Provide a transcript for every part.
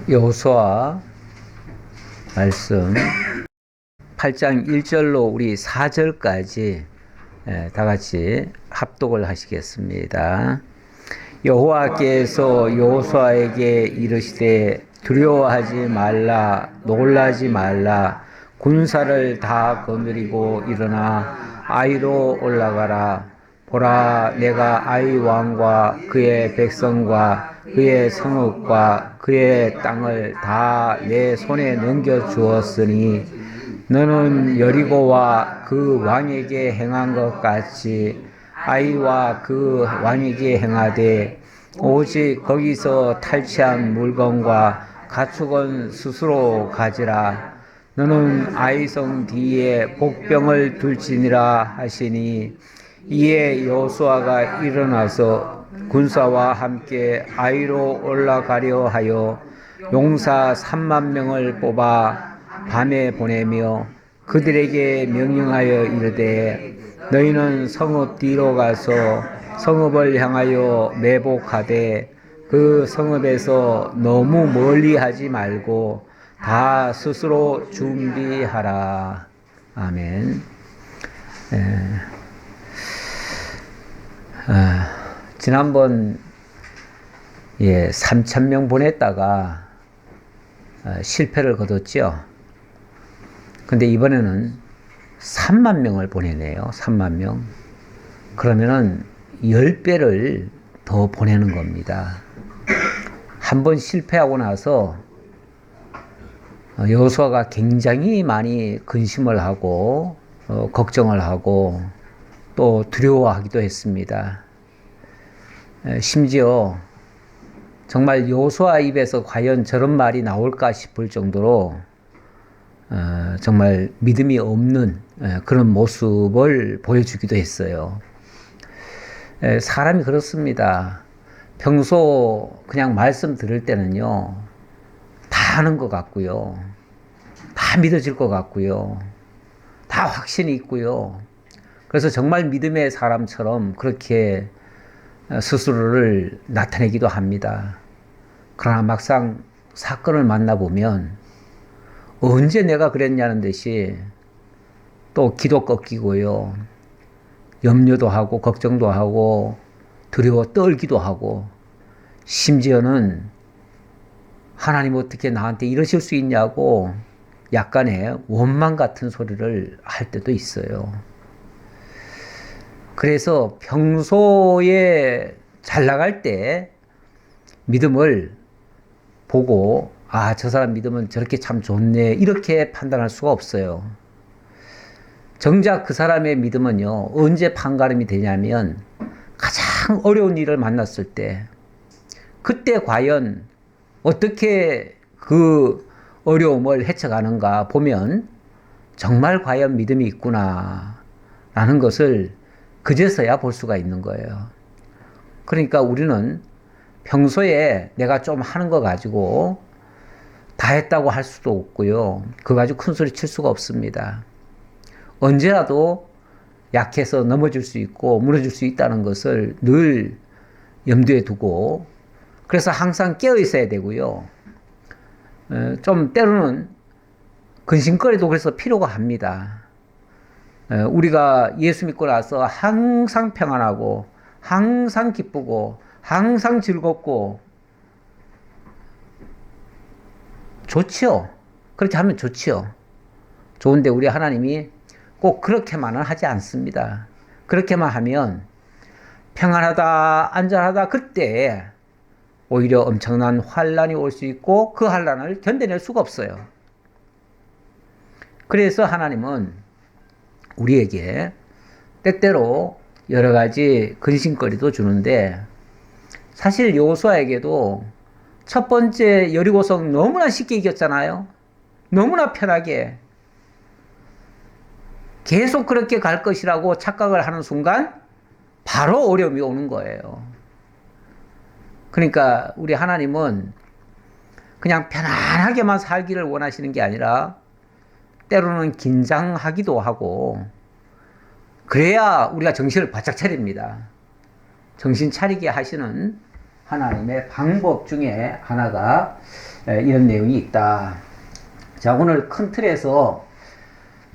여호수아 말씀 8장 1절로 우리 4절까지 다 같이 합독을 하시겠습니다. 여호와께서 여호수아에게 이르시되 두려워하지 말라, 놀라지 말라. 군사를 다 거느리고 일어나 아이로 올라가라. 보라, 내가 아이 왕과 그의 백성과 그의 성읍과 그의 땅을 다 내 손에 넘겨 주었으니 너는 여리고와 그 왕에게 행한 것 같이 아이와 그 왕에게 행하되 오직 거기서 탈취한 물건과 가축은 스스로 가지라. 너는 아이성 뒤에 복병을 둘지니라 하시니 이에 여호수아가 일어나서 군사와 함께 아이로 올라가려 하여 용사 3만 명을 뽑아 밤에 보내며 그들에게 명령하여 이르되 너희는 성읍 뒤로 가서 성읍을 향하여 매복하되 그 성읍에서 너무 멀리 하지 말고 다 스스로 준비하라. 아멘. 지난번 3,000명 보냈다가 실패를 거뒀죠. 근데 이번에는 3만 명을 보내네요. 3만 명. 그러면은 10배를 더 보내는 겁니다. 한번 실패하고 나서 여호수아가 굉장히 많이 근심을 하고 걱정을 하고 또 두려워하기도 했습니다. 심지어 정말 여호수아 입에서 과연 저런 말이 나올까 싶을 정도로 정말 믿음이 없는 그런 모습을 보여주기도 했어요. 사람이 그렇습니다. 평소 그냥 말씀 들을 때는요, 다 아는 것 같고요, 다 믿어질 것 같고요, 다 확신이 있고요. 그래서 정말 믿음의 사람처럼 그렇게 스스로를 나타내기도 합니다. 그러나 막상 사건을 만나보면 언제 내가 그랬냐는 듯이 또 기도 꺾이고요, 염려도 하고 걱정도 하고 두려워 떨기도 하고 심지어는 하나님 어떻게 나한테 이러실 수 있냐고 약간의 원망 같은 소리를 할 때도 있어요. 그래서 평소에 잘 나갈 때 믿음을 보고 저 사람 믿음은 저렇게 참 좋네 이렇게 판단할 수가 없어요. 정작 그 사람의 믿음은요, 언제 판가름이 되냐면 가장 어려운 일을 만났을 때, 그때 과연 어떻게 그 어려움을 헤쳐가는가 보면 정말 과연 믿음이 있구나 라는 것을 그제서야 볼 수가 있는 거예요. 그러니까 우리는 평소에 내가 좀 하는 거 가지고 다 했다고 할 수도 없고요, 그거 가지고 큰 소리 칠 수가 없습니다. 언제라도 약해서 넘어질 수 있고 무너질 수 있다는 것을 늘 염두에 두고, 그래서 항상 깨어 있어야 되고요, 좀 때로는 근심거리도 그래서 필요가 합니다. 우리가 예수 믿고 나서 항상 평안하고 항상 기쁘고 항상 즐겁고 좋지요. 그렇게 하면 좋지요. 좋은데 우리 하나님이 꼭 그렇게만은 하지 않습니다. 그렇게만 하면 평안하다 안전하다 그때 오히려 엄청난 환란이 올 수 있고 그 환란을 견뎌낼 수가 없어요. 그래서 하나님은 우리에게 때때로 여러 가지 근심거리도 주는데, 사실 여호수아에게도 첫 번째 여리고성 너무나 쉽게 이겼잖아요. 너무나 편하게. 계속 그렇게 갈 것이라고 착각을 하는 순간 바로 어려움이 오는 거예요. 그러니까 우리 하나님은 그냥 편안하게만 살기를 원하시는 게 아니라 때로는 긴장하기도 하고, 그래야 우리가 정신을 바짝 차립니다. 정신 차리게 하시는 하나님의 방법 중에 하나가 이런 내용이 있다. 자, 오늘 큰 틀에서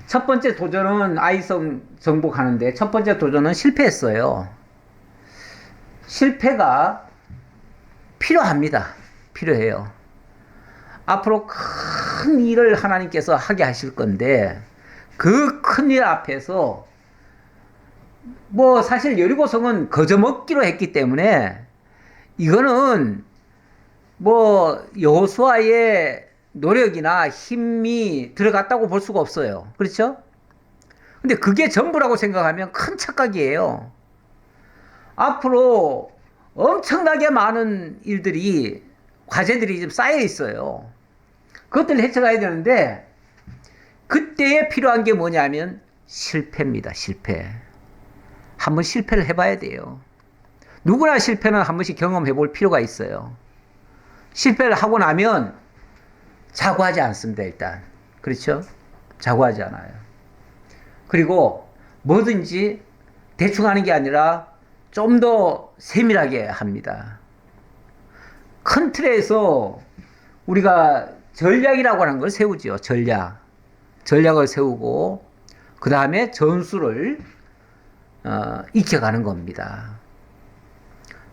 첫 번째 도전은 아이성 정복하는데 첫 번째 도전은 실패했어요. 실패가 필요합니다. 필요해요. 앞으로 큰 일을 하나님께서 하게 하실 건데 그 큰 일 앞에서 뭐 사실 여리고성은 거저먹기로 했기 때문에 이거는 뭐 여호수아의 노력이나 힘이 들어갔다고 볼 수가 없어요. 그렇죠? 근데 그게 전부라고 생각하면 큰 착각이에요. 앞으로 엄청나게 많은 일들이, 과제들이 좀 쌓여 있어요. 그것들을 헤쳐가야 되는데, 그때에 필요한 게 뭐냐면 실패입니다. 실패. 한번 실패를 해봐야 돼요. 누구나 실패는 한 번씩 경험해 볼 필요가 있어요. 실패를 하고 나면 자고하지 않습니다, 일단. 그렇죠? 자고하지 않아요. 그리고 뭐든지 대충 하는 게 아니라 좀 더 세밀하게 합니다. 큰 틀에서 우리가 전략이라고 하는 걸 세우죠. 전략을 세우고 그 다음에 전술을 익혀가는 겁니다.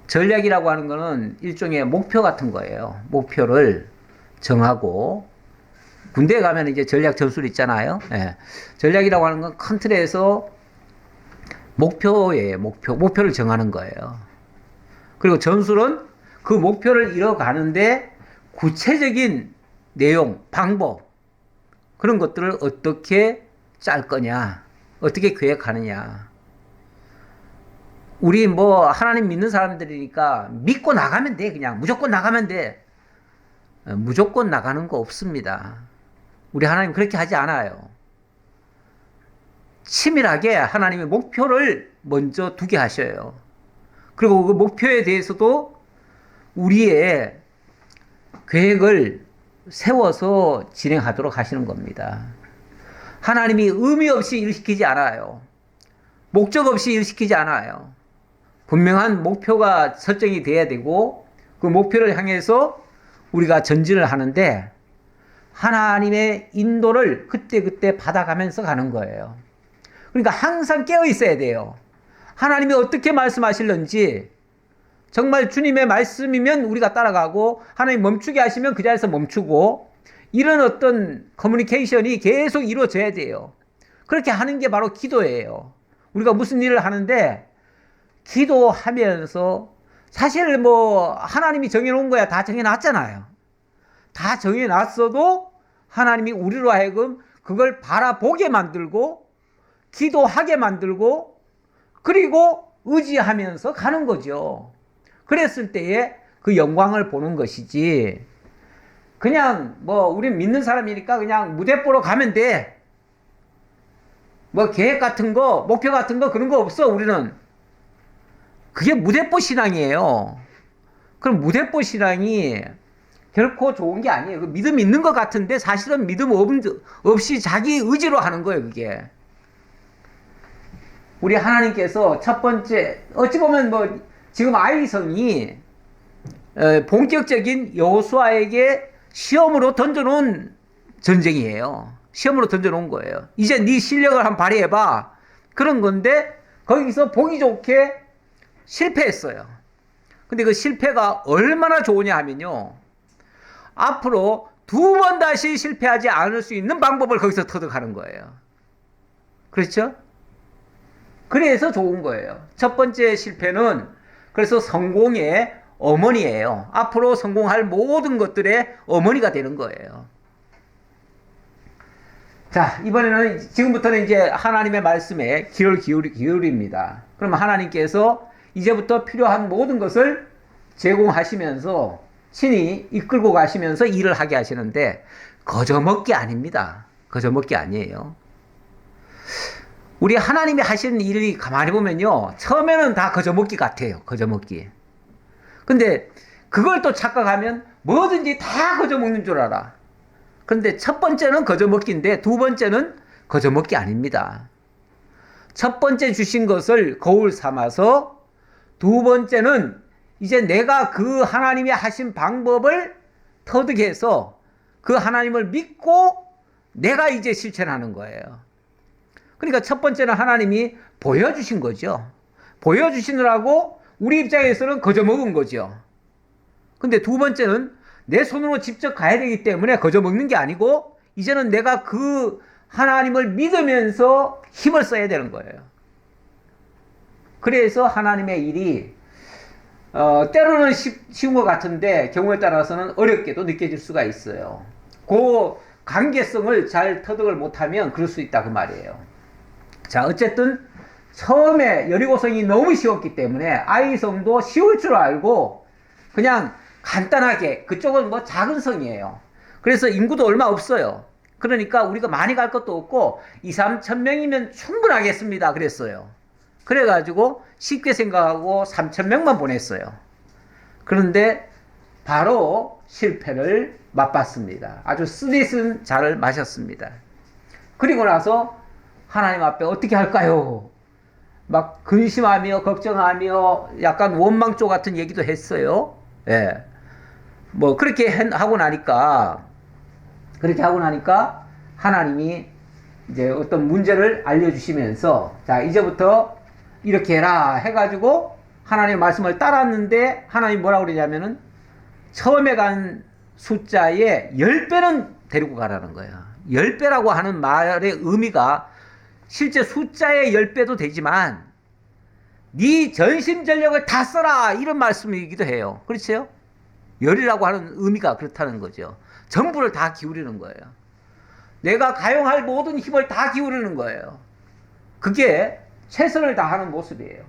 전략이라고 하는 거는 일종의 목표 같은 거예요. 목표를 정하고 군대에 가면 이제 전략 전술 있잖아요. 예. 전략이라고 하는 건 큰 틀에서 목표예요. 목표를 정하는 거예요. 그리고 전술은 그 목표를 이뤄가는데 구체적인 내용, 방법 그런 것들을 어떻게 짤 거냐, 어떻게 계획하느냐. 우리 뭐 하나님 믿는 사람들이니까 믿고 나가면 돼. 그냥 무조건 나가면 돼. 무조건 나가는 거 없습니다. 우리 하나님 그렇게 하지 않아요. 치밀하게 하나님의 목표를 먼저 두게 하셔요. 그리고 그 목표에 대해서도 우리의 계획을 세워서 진행하도록 하시는 겁니다. 하나님이 의미 없이 일 시키지 않아요. 목적 없이 일 시키지 않아요. 분명한 목표가 설정이 돼야 되고 그 목표를 향해서 우리가 전진을 하는데 하나님의 인도를 그때그때 받아가면서 가는 거예요. 그러니까 항상 깨어 있어야 돼요. 하나님이 어떻게 말씀하실는지 정말 주님의 말씀이면 우리가 따라가고 하나님 멈추게 하시면 그 자리에서 멈추고 이런 어떤 커뮤니케이션이 계속 이루어져야 돼요. 그렇게 하는 게 바로 기도예요. 우리가 무슨 일을 하는데 기도하면서 사실 뭐 하나님이 정해놓은 거야 다 정해놨잖아요. 다 정해놨어도 하나님이 우리로 하여금 그걸 바라보게 만들고 기도하게 만들고 그리고 의지하면서 가는 거죠. 그랬을 때에 그 영광을 보는 것이지 그냥 뭐 우린 믿는 사람이니까 그냥 무대 보러 가면 돼. 뭐 계획 같은 거 목표 같은 거 그런 거 없어. 우리는 그게 무대보 신앙이에요. 그럼 무대보 신앙이 결코 좋은 게 아니에요. 믿음 있는 것 같은데 사실은 믿음 없이 자기 의지로 하는 거예요. 그게 우리 하나님께서 첫 번째 어찌 보면 뭐 지금 아이성이 본격적인 여호수아에게 시험으로 던져놓은 전쟁이에요. 시험으로 던져놓은 거예요. 이제 네 실력을 한번 발휘해봐. 그런 건데 거기서 보기 좋게 실패했어요. 근데 그 실패가 얼마나 좋으냐 하면요. 앞으로 두 번 다시 실패하지 않을 수 있는 방법을 거기서 터득하는 거예요. 그렇죠? 그래서 좋은 거예요. 첫 번째 실패는 그래서 성공의 어머니예요. 앞으로 성공할 모든 것들의 어머니가 되는 거예요. 자, 이번에는 지금부터는 이제 하나님의 말씀에 귀를 기울입니다. 그러면 하나님께서 이제부터 필요한 모든 것을 제공하시면서 친히 이끌고 가시면서 일을 하게 하시는데 거저먹기 아닙니다. 거저먹기 아니에요. 우리 하나님이 하시는 일이 가만히 보면요. 처음에는 다 거저먹기 같아요. 거저먹기. 근데 그걸 또 착각하면 뭐든지 다 거저먹는 줄 알아. 그런데 첫 번째는 거저먹기인데 두 번째는 거저먹기 아닙니다. 첫 번째 주신 것을 거울 삼아서 두 번째는 이제 내가 그 하나님이 하신 방법을 터득해서 그 하나님을 믿고 내가 이제 실천하는 거예요. 그러니까 첫 번째는 하나님이 보여주신 거죠. 보여주시느라고 우리 입장에서는 거저 먹은 거죠. 근데 두 번째는 내 손으로 직접 가야 되기 때문에 거저 먹는 게 아니고 이제는 내가 그 하나님을 믿으면서 힘을 써야 되는 거예요. 그래서 하나님의 일이 때로는 쉬운 것 같은데 경우에 따라서는 어렵게도 느껴질 수가 있어요. 그 관계성을 잘 터득을 못하면 그럴 수 있다 그 말이에요. 자, 어쨌든 처음에 여리고성이 너무 쉬웠기 때문에 아이성도 쉬울 줄 알고 그냥 간단하게, 그쪽은 뭐 작은 성이에요. 그래서 인구도 얼마 없어요. 그러니까 우리가 많이 갈 것도 없고 2, 3천 명이면 충분하겠습니다 그랬어요. 그래가지고 쉽게 생각하고 3천 명만 보냈어요. 그런데 바로 실패를 맛봤습니다. 아주 쓰디쓴 잔을 마셨습니다. 그리고 나서 하나님 앞에 어떻게 할까요? 막 근심하며 걱정하며 약간 원망조 같은 얘기도 했어요. 예. 뭐 그렇게 하고 나니까 하나님이 이제 어떤 문제를 알려주시면서 자, 이제부터 이렇게 해라 해가지고 하나님의 말씀을 따랐는데 하나님이 뭐라고 그러냐면은 처음에 간 숫자의 10배는 데리고 가라는 거예요. 10배라고 하는 말의 의미가 실제 숫자의 10배도 되지만 네 전심전력을 다 써라 이런 말씀이기도 해요. 그렇죠? 열이라고 하는 의미가 그렇다는 거죠. 전부를 다 기울이는 거예요. 내가 가용할 모든 힘을 다 기울이는 거예요. 그게 최선을 다하는 모습이에요.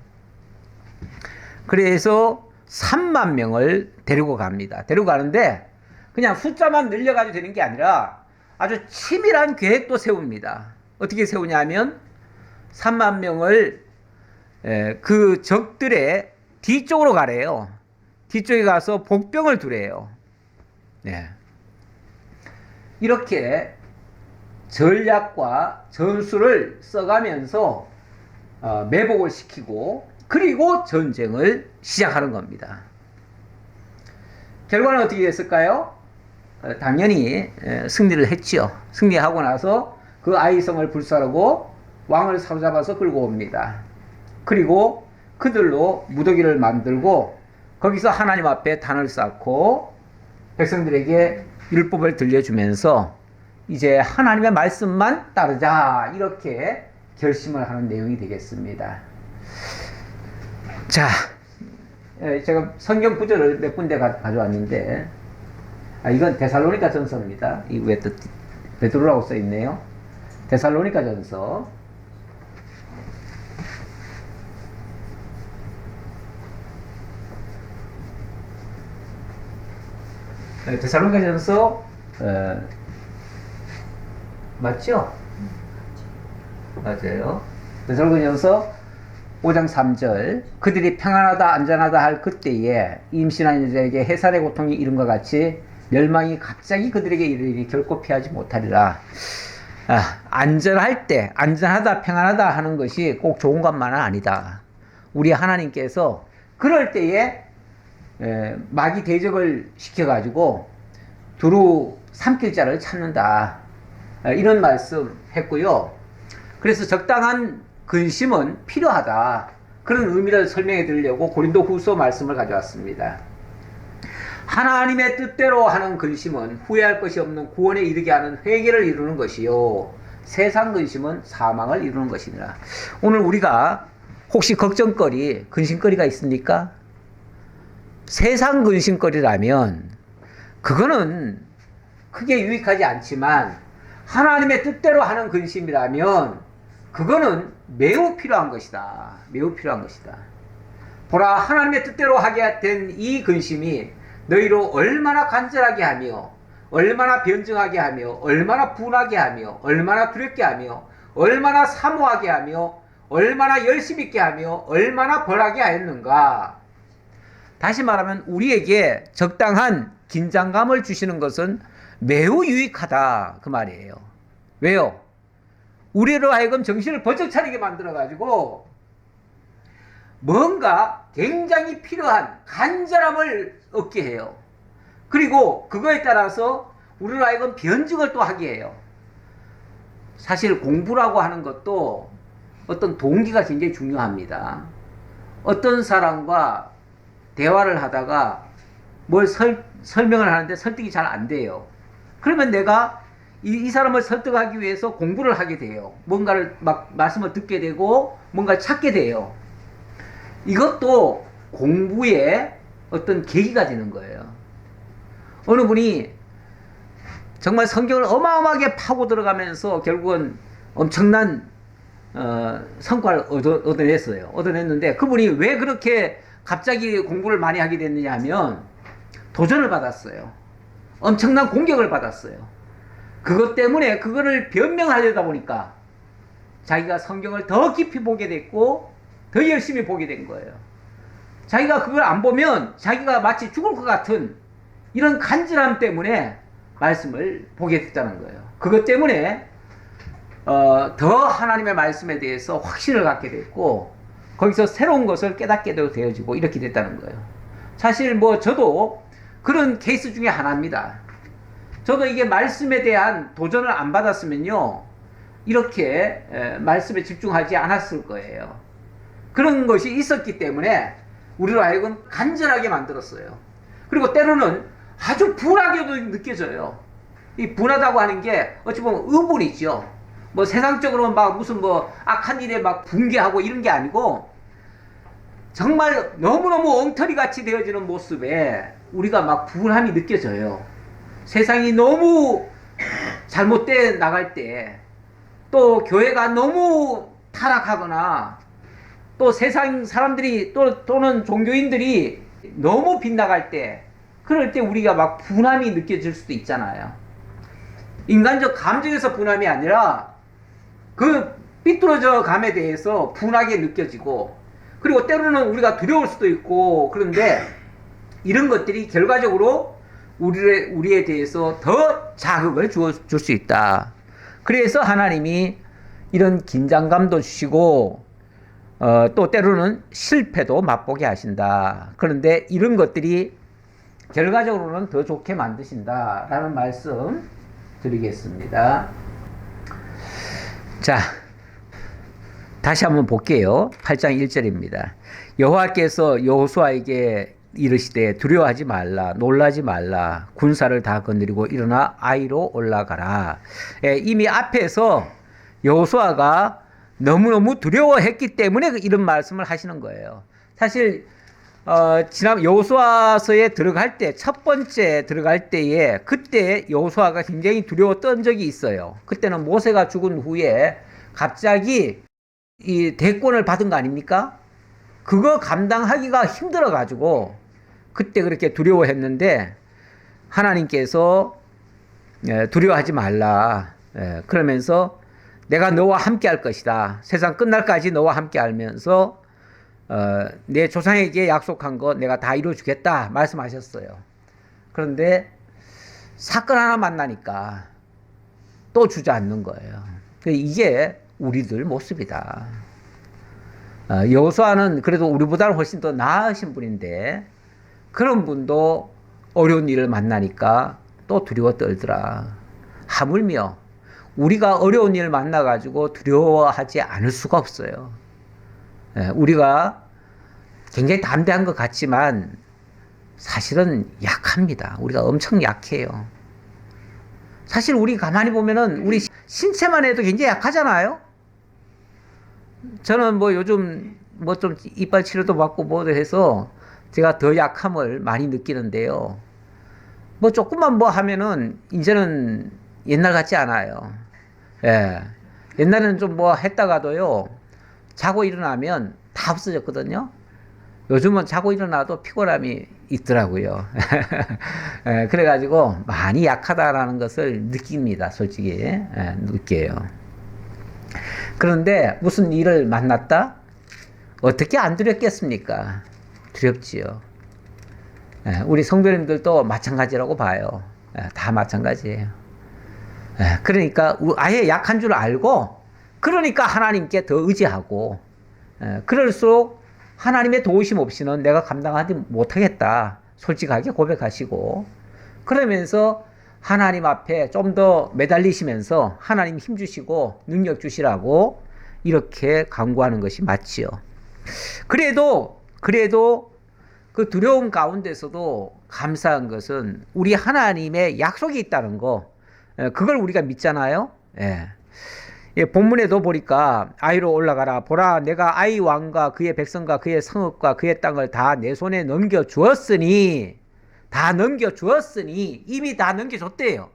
그래서 3만 명을 데리고 갑니다. 데리고 가는데 그냥 숫자만 늘려가지고 되는 게 아니라 아주 치밀한 계획도 세웁니다. 어떻게 세우냐면 3만 명을 그 적들의 뒤쪽으로 가래요. 뒤쪽에 가서 복병을 두래요. 네. 이렇게 전략과 전술을 써가면서 매복을 시키고 그리고 전쟁을 시작하는 겁니다. 결과는 어떻게 됐을까요? 당연히 승리를 했죠. 승리하고 나서 그 아이성을 불살하고 왕을 사로잡아서 끌고 옵니다. 그리고 그들로 무더기를 만들고 거기서 하나님 앞에 단을 쌓고 백성들에게 율법을 들려주면서 이제 하나님의 말씀만 따르자 이렇게 결심을 하는 내용이 되겠습니다. 자, 제가 성경 구절을 몇 군데 가져왔는데 이건 데살로니가 전서입니다. 이 위에 또 베드로라고 써 있네요. 데살로니가 전서 '데살로니가전서' 맞죠? 맞아요. 데살로니가전서 5장 3절 그들이 평안하다 안전하다 할 그때에 임신한 여자에게 해살의 고통이 이른과 같이 멸망이 갑자기 그들에게 이르리니 결코 피하지 못하리라. 안전할 때 안전하다 평안하다 하는 것이 꼭 좋은 것만은 아니다. 우리 하나님께서 그럴 때에 마귀 대적을 시켜가지고 두루 삼킬 자를 찾는다. 이런 말씀 했고요. 그래서 적당한 근심은 필요하다. 그런 의미를 설명해 드리려고 고린도 후서 말씀을 가져왔습니다. 하나님의 뜻대로 하는 근심은 후회할 것이 없는 구원에 이르게 하는 회개를 이루는 것이요. 세상 근심은 사망을 이루는 것이니라. 오늘 우리가 혹시 걱정거리, 근심거리가 있습니까? 세상 근심거리라면 그거는 크게 유익하지 않지만 하나님의 뜻대로 하는 근심이라면 그거는 매우 필요한 것이다. 매우 필요한 것이다. 보라, 하나님의 뜻대로 하게 된 이 근심이 너희로 얼마나 간절하게 하며 얼마나 변증하게 하며 얼마나 분하게 하며 얼마나 두렵게 하며 얼마나 사모하게 하며 얼마나 열심 있게 하며 얼마나 벌하게 하였는가. 다시 말하면 우리에게 적당한 긴장감을 주시는 것은 매우 유익하다 그 말이에요. 왜요? 우리로 하여금 정신을 번쩍 차리게 만들어가지고 뭔가 굉장히 필요한 간절함을 얻게 해요. 그리고 그거에 따라서 우리로 하여금 변증을 또 하게 해요. 사실 공부라고 하는 것도 어떤 동기가 굉장히 중요합니다. 어떤 사람과 대화를 하다가 뭘 설명을 하는데 설득이 잘 안 돼요. 그러면 내가 이 사람을 설득하기 위해서 공부를 하게 돼요. 뭔가를 막 말씀을 듣게 되고 뭔가를 찾게 돼요. 이것도 공부의 어떤 계기가 되는 거예요. 어느 분이 정말 성경을 어마어마하게 파고 들어가면서 결국은 엄청난 성과를 얻어냈는데 그분이 왜 그렇게 갑자기 공부를 많이 하게 됐느냐 하면 도전을 받았어요. 엄청난 공격을 받았어요. 그것 때문에 그거를 변명하려다 보니까 자기가 성경을 더 깊이 보게 됐고 더 열심히 보게 된 거예요. 자기가 그걸 안 보면 자기가 마치 죽을 것 같은 이런 간절함 때문에 말씀을 보게 됐다는 거예요. 그것 때문에 더 하나님의 말씀에 대해서 확신을 갖게 됐고 거기서 새로운 것을 깨닫게도 되어지고 이렇게 됐다는 거예요. 사실 뭐 저도 그런 케이스 중에 하나입니다. 저도 이게 말씀에 대한 도전을 안 받았으면요 이렇게 말씀에 집중하지 않았을 거예요. 그런 것이 있었기 때문에 우리로 하여금 간절하게 만들었어요. 그리고 때로는 아주 분하게도 느껴져요. 이 분하다고 하는 게 어찌 보면 의분이죠. 뭐 세상적으로 막 무슨 뭐 악한 일에 막 붕괴하고 이런 게 아니고 정말 너무너무 엉터리 같이 되어지는 모습에 우리가 막 분함이 느껴져요. 세상이 너무 잘못돼 나갈 때, 또 교회가 너무 타락하거나, 또 세상 사람들이 또는 종교인들이 너무 빗나갈 때, 그럴 때 우리가 막 분함이 느껴질 수도 있잖아요. 인간적 감정에서 분함이 아니라 그 삐뚤어져 감에 대해서 분하게 느껴지고, 그리고 때로는 우리가 두려울 수도 있고, 그런데 이런 것들이 결과적으로 우리에 대해서 더 자극을 줄 수 있다. 그래서 하나님이 이런 긴장감도 주시고 또 때로는 실패도 맛보게 하신다. 그런데 이런 것들이 결과적으로는 더 좋게 만드신다라는 말씀 드리겠습니다. 자, 다시 한번 볼게요. 8장 1절입니다. 여호와께서 여호수아에게 이르시되 두려워하지 말라, 놀라지 말라, 군사를 다 거느리고 일어나 아이로 올라가라. 이미 앞에서 여호수아가 너무너무 두려워했기 때문에 이런 말씀을 하시는 거예요. 사실 지난 여호수아서에 들어갈 때, 첫 번째 들어갈 때에 그때 여호수아가 굉장히 두려웠던 적이 있어요. 그때는 모세가 죽은 후에 갑자기 이 대권을 받은 거 아닙니까? 그거 감당하기가 힘들어 가지고 그때 그렇게 두려워했는데 하나님께서 두려워하지 말라. 그러면서 내가 너와 함께 할 것이다. 세상 끝날까지 너와 함께 하면서 내 조상에게 약속한 거 내가 다 이루어주겠다 말씀하셨어요. 그런데 사건 하나 만나니까 또 주저앉는 거예요. 이게 우리들 모습이다. 여호수아는 그래도 우리보다는 훨씬 더 나으신 분인데 그런 분도 어려운 일을 만나니까 또 두려워 떨더라. 하물며 우리가 어려운 일을 만나가지고 두려워하지 않을 수가 없어요. 우리가 굉장히 담대한 것 같지만 사실은 약합니다. 우리가 엄청 약해요. 사실 우리 가만히 보면은 우리 신체만 해도 굉장히 약하잖아요. 저는 뭐 요즘 뭐 좀 이빨 치료도 받고 뭐도 해서 제가 더 약함을 많이 느끼는데요. 뭐 조금만 뭐 하면은 이제는 옛날 같지 않아요. 옛날에는 좀 뭐 했다가도요, 자고 일어나면 다 없어졌거든요. 요즘은 자고 일어나도 피곤함이 있더라고요. 그래가지고 많이 약하다라는 것을 느낍니다. 솔직히. 느껴요. 그런데 무슨 일을 만났다? 어떻게 안 두렵겠습니까? 두렵지요. 우리 성도님들도 마찬가지라고 봐요. 다 마찬가지예요. 그러니까 아예 약한 줄 알고, 그러니까 하나님께 더 의지하고, 그럴수록 하나님의 도우심 없이는 내가 감당하지 못하겠다. 솔직하게 고백하시고, 그러면서 하나님 앞에 좀 더 매달리시면서 하나님 힘 주시고 능력 주시라고 이렇게 간구하는 것이 맞지요. 그래도 그 두려움 가운데서도 감사한 것은 우리 하나님의 약속이 있다는 거, 그걸 우리가 믿잖아요. 예. 예, 본문에도 보니까 아이로 올라가라. 보라, 내가 아이 왕과 그의 백성과 그의 성읍과 그의 땅을 다 내 손에 넘겨주었으니, 이미 다 넘겨줬대요.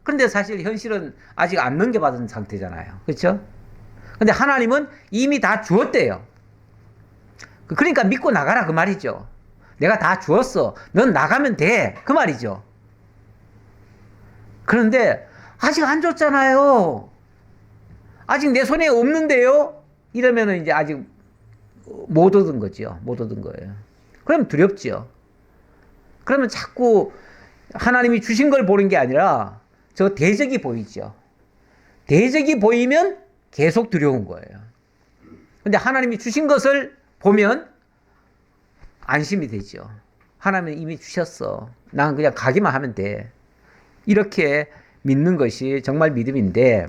그런데 사실 현실은 아직 안 넘겨받은 상태잖아요. 그렇죠? 근데 하나님은 이미 다 주었대요. 그러니까 믿고 나가라 그 말이죠. 내가 다 주었어. 넌 나가면 돼. 그 말이죠. 그런데 아직 안 줬잖아요. 아직 내 손에 없는데요? 이러면은 이제 아직 못 얻은 거죠. 못 얻은 거예요. 그럼 두렵죠. 그러면 자꾸 하나님이 주신 걸 보는 게 아니라 저 대적이 보이죠. 대적이 보이면 계속 두려운 거예요. 근데 하나님이 주신 것을 보면 안심이 되죠. 하나님은 이미 주셨어. 난 그냥 가기만 하면 돼. 이렇게 믿는 것이 정말 믿음인데,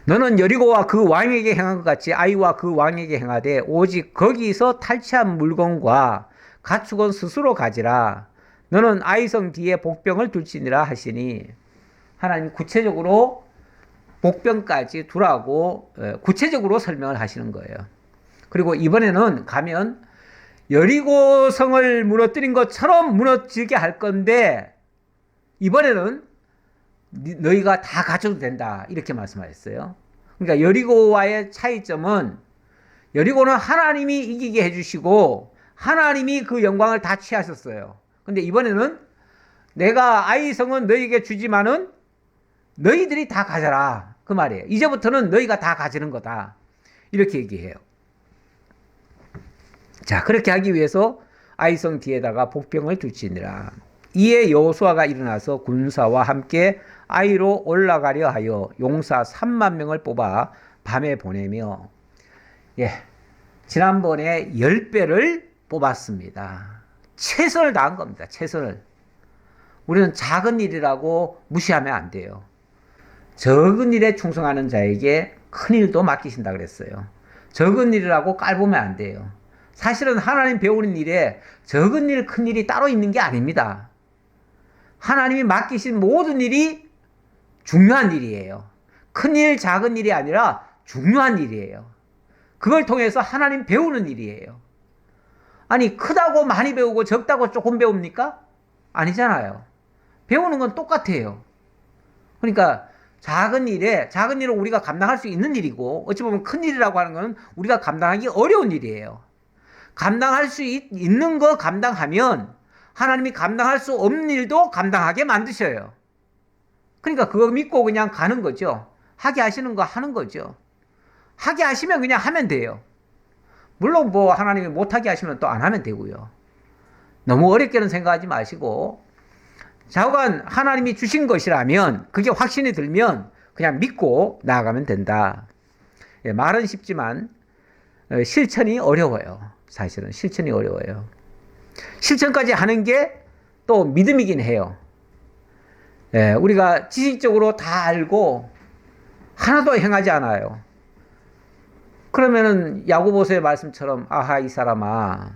너는 여리고와 그 왕에게 행한 것 같이 아이와 그 왕에게 행하되 오직 거기서 탈취한 물건과 가축은 스스로 가지라. 너는 아이성 뒤에 복병을 둘지니라 하시니, 하나님 구체적으로 복병까지 두라고 구체적으로 설명을 하시는 거예요. 그리고 이번에는 가면 여리고 성을 무너뜨린 것처럼 무너지게 할 건데, 이번에는 너희가 다 가져도 된다. 이렇게 말씀하셨어요. 그러니까 여리고와의 차이점은, 여리고는 하나님이 이기게 해주시고 하나님이 그 영광을 다 취하셨어요. 근데 이번에는 내가 아이성은 너희에게 주지만은 너희들이 다 가져라. 그 말이에요. 이제부터는 너희가 다 가지는 거다. 이렇게 얘기해요. 자, 그렇게 하기 위해서 아이성 뒤에다가 복병을 둘지니라. 이에 여호수아가 일어나서 군사와 함께 아이로 올라가려 하여 용사 3만 명을 뽑아 밤에 보내며, 예, 지난번에 10배를 뽑았습니다. 최선을 다한 겁니다. 최선을. 우리는 작은 일이라고 무시하면 안 돼요. 적은 일에 충성하는 자에게 큰 일도 맡기신다 그랬어요. 적은 일이라고 깔보면 안 돼요. 사실은 하나님 배우는 일에 적은 일, 큰 일이 따로 있는 게 아닙니다. 하나님이 맡기신 모든 일이 중요한 일이에요. 큰 일, 작은 일이 아니라 중요한 일이에요. 그걸 통해서 하나님 배우는 일이에요. 아니, 크다고 많이 배우고 적다고 조금 배웁니까? 아니잖아요. 배우는 건 똑같아요. 그러니까 작은 일을 우리가 감당할 수 있는 일이고, 어찌 보면 큰 일이라고 하는 건 우리가 감당하기 어려운 일이에요. 감당할 수 있는 거 감당하면 하나님이 감당할 수 없는 일도 감당하게 만드셔요. 그러니까 그거 믿고 그냥 가는 거죠. 하게 하시는 거 하는 거죠. 하게 하시면 그냥 하면 돼요. 물론 뭐 하나님이 못하게 하시면 또 안 하면 되고요. 너무 어렵게는 생각하지 마시고, 좌우간 하나님이 주신 것이라면, 그게 확신이 들면 그냥 믿고 나아가면 된다. 예, 말은 쉽지만 실천이 어려워요. 사실은 실천이 어려워요. 실천까지 하는 게 또 믿음이긴 해요. 예, 우리가 지식적으로 다 알고 하나도 행하지 않아요. 그러면은 야고보서의 말씀처럼, 아하, 이 사람아,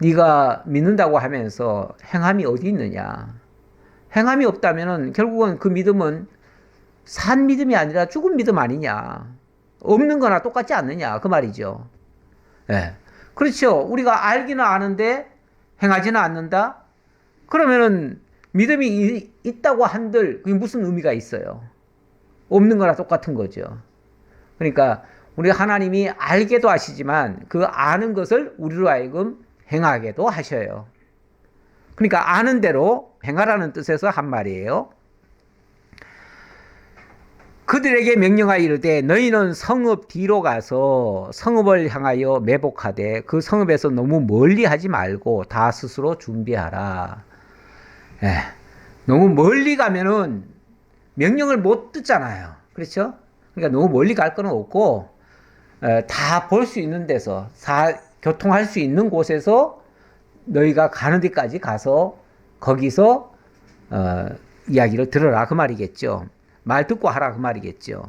네가 믿는다고 하면서 행함이 어디 있느냐. 행함이 없다면은 결국은 그 믿음은 산 믿음이 아니라 죽은 믿음 아니냐. 없는 거나 똑같지 않느냐. 그 말이죠. 예. 그렇죠. 우리가 알기는 아는데 행하지는 않는다? 그러면은 믿음이 있다고 한들 그게 무슨 의미가 있어요? 없는 거나 똑같은 거죠. 그러니까 우리 하나님이 알게도 하시지만 그 아는 것을 우리로 하여금 행하게도 하셔요. 그러니까 아는 대로 행하라는 뜻에서 한 말이에요. 그들에게 명령하여 이르되 너희는 성읍 뒤로 가서 성읍을 향하여 매복하되 그 성읍에서 너무 멀리 하지 말고 다 스스로 준비하라. 예, 너무 멀리 가면은 명령을 못 듣잖아요. 그렇죠? 그러니까 너무 멀리 갈 건 없고 다 볼 수 있는 데서 교통할 수 있는 곳에서 너희가 가는 데까지 가서 거기서 이야기를 들어라 그 말이겠죠. 말 듣고 하라 그 말이겠죠.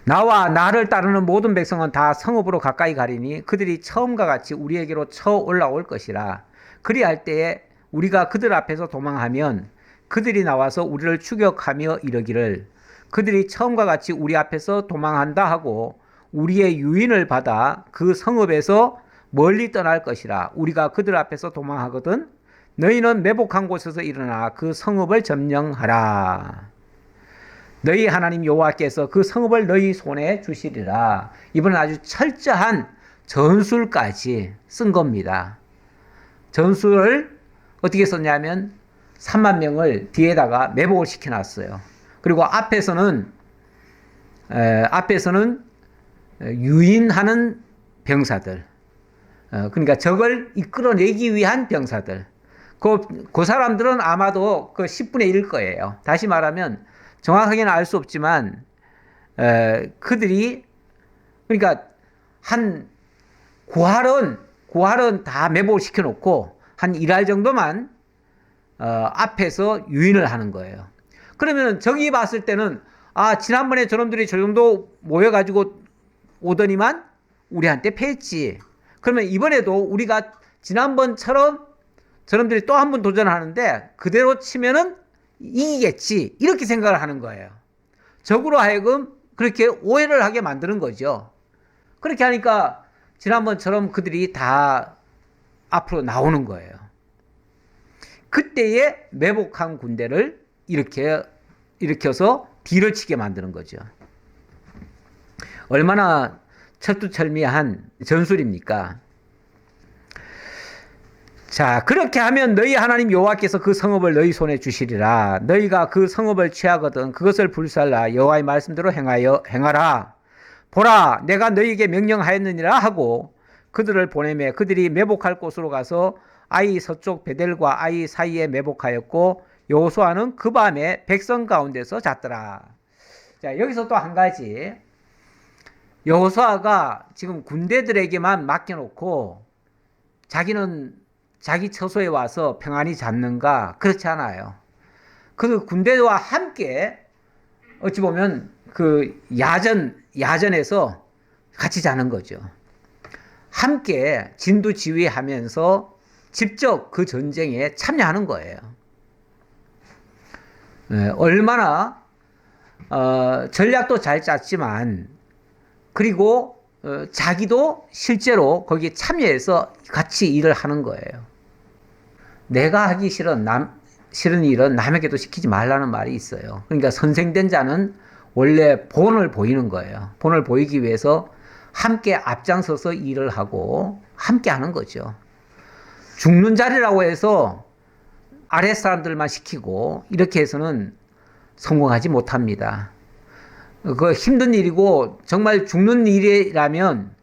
나와 나를 따르는 모든 백성은 다 성읍으로 가까이 가리니 그들이 처음과 같이 우리에게로 쳐 올라올 것이라. 그리할 때에 우리가 그들 앞에서 도망하면 그들이 나와서 우리를 추격하며 이르기를 그들이 처음과 같이 우리 앞에서 도망한다 하고 우리의 유인을 받아 그 성읍에서 멀리 떠날 것이라. 우리가 그들 앞에서 도망하거든 너희는 매복한 곳에서 일어나 그 성읍을 점령하라. 너희 하나님 여호와께서 그 성읍을 너희 손에 주시리라. 이번엔 아주 철저한 전술까지 쓴 겁니다. 전술을 어떻게 썼냐면 3만 명을 뒤에다가 매복을 시켜놨어요. 그리고 앞에서는 유인하는 병사들, 그러니까 적을 이끌어내기 위한 병사들. 그 사람들은 아마도 그 10분의 1일 거예요. 다시 말하면 정확하게는 알 수 없지만 그들이 그러니까 한 9할은 다 매복을 시켜놓고 한 1할 정도만 앞에서 유인을 하는 거예요. 그러면 적이 봤을 때는 지난번에 저놈들이 저 정도 모여가지고 오더니만 우리한테 패했지. 그러면 이번에도 우리가 지난번처럼 저놈들이 또 한 번 도전하는데 그대로 치면은 이기겠지. 이렇게 생각을 하는 거예요. 적으로 하여금 그렇게 오해를 하게 만드는 거죠. 그렇게 하니까 지난번처럼 그들이 다 앞으로 나오는 거예요. 그때에 매복한 군대를 일으켜서 뒤를 치게 만드는 거죠. 얼마나 철두철미한 전술입니까? 자, 그렇게 하면 너희 하나님 여호와께서 그 성읍을 너희 손에 주시리라. 너희가 그 성읍을 취하거든 그것을 불살라 여호와의 말씀대로 행하라. 보라, 내가 너희에게 명령하였느니라 하고 그들을 보내매 그들이 매복할 곳으로 가서 아이 서쪽 베델과 아이 사이에 매복하였고 여호수아는 그 밤에 백성 가운데서 잤더라. 자, 여기서 또 한 가지. 여호수아가 지금 군대들에게만 맡겨놓고 자기는 자기 처소에 와서 평안히 잤는가? 그렇지 않아요. 그 군대와 함께 어찌 보면 그 야전에서 같이 자는 거죠. 함께 진두지휘하면서 직접 그 전쟁에 참여하는 거예요. 얼마나 전략도 잘 짰지만 그리고 자기도 실제로 거기에 참여해서 같이 일을 하는 거예요. 내가 하기 싫은 일은 남에게도 시키지 말라는 말이 있어요. 그러니까 선생된 자는 원래 본을 보이는 거예요. 본을 보이기 위해서 함께 앞장서서 일을 하고 함께 하는 거죠. 죽는 자리라고 해서 아랫 사람들만 시키고 이렇게 해서는 성공하지 못합니다. 그 힘든 일이고 정말 죽는 일이라면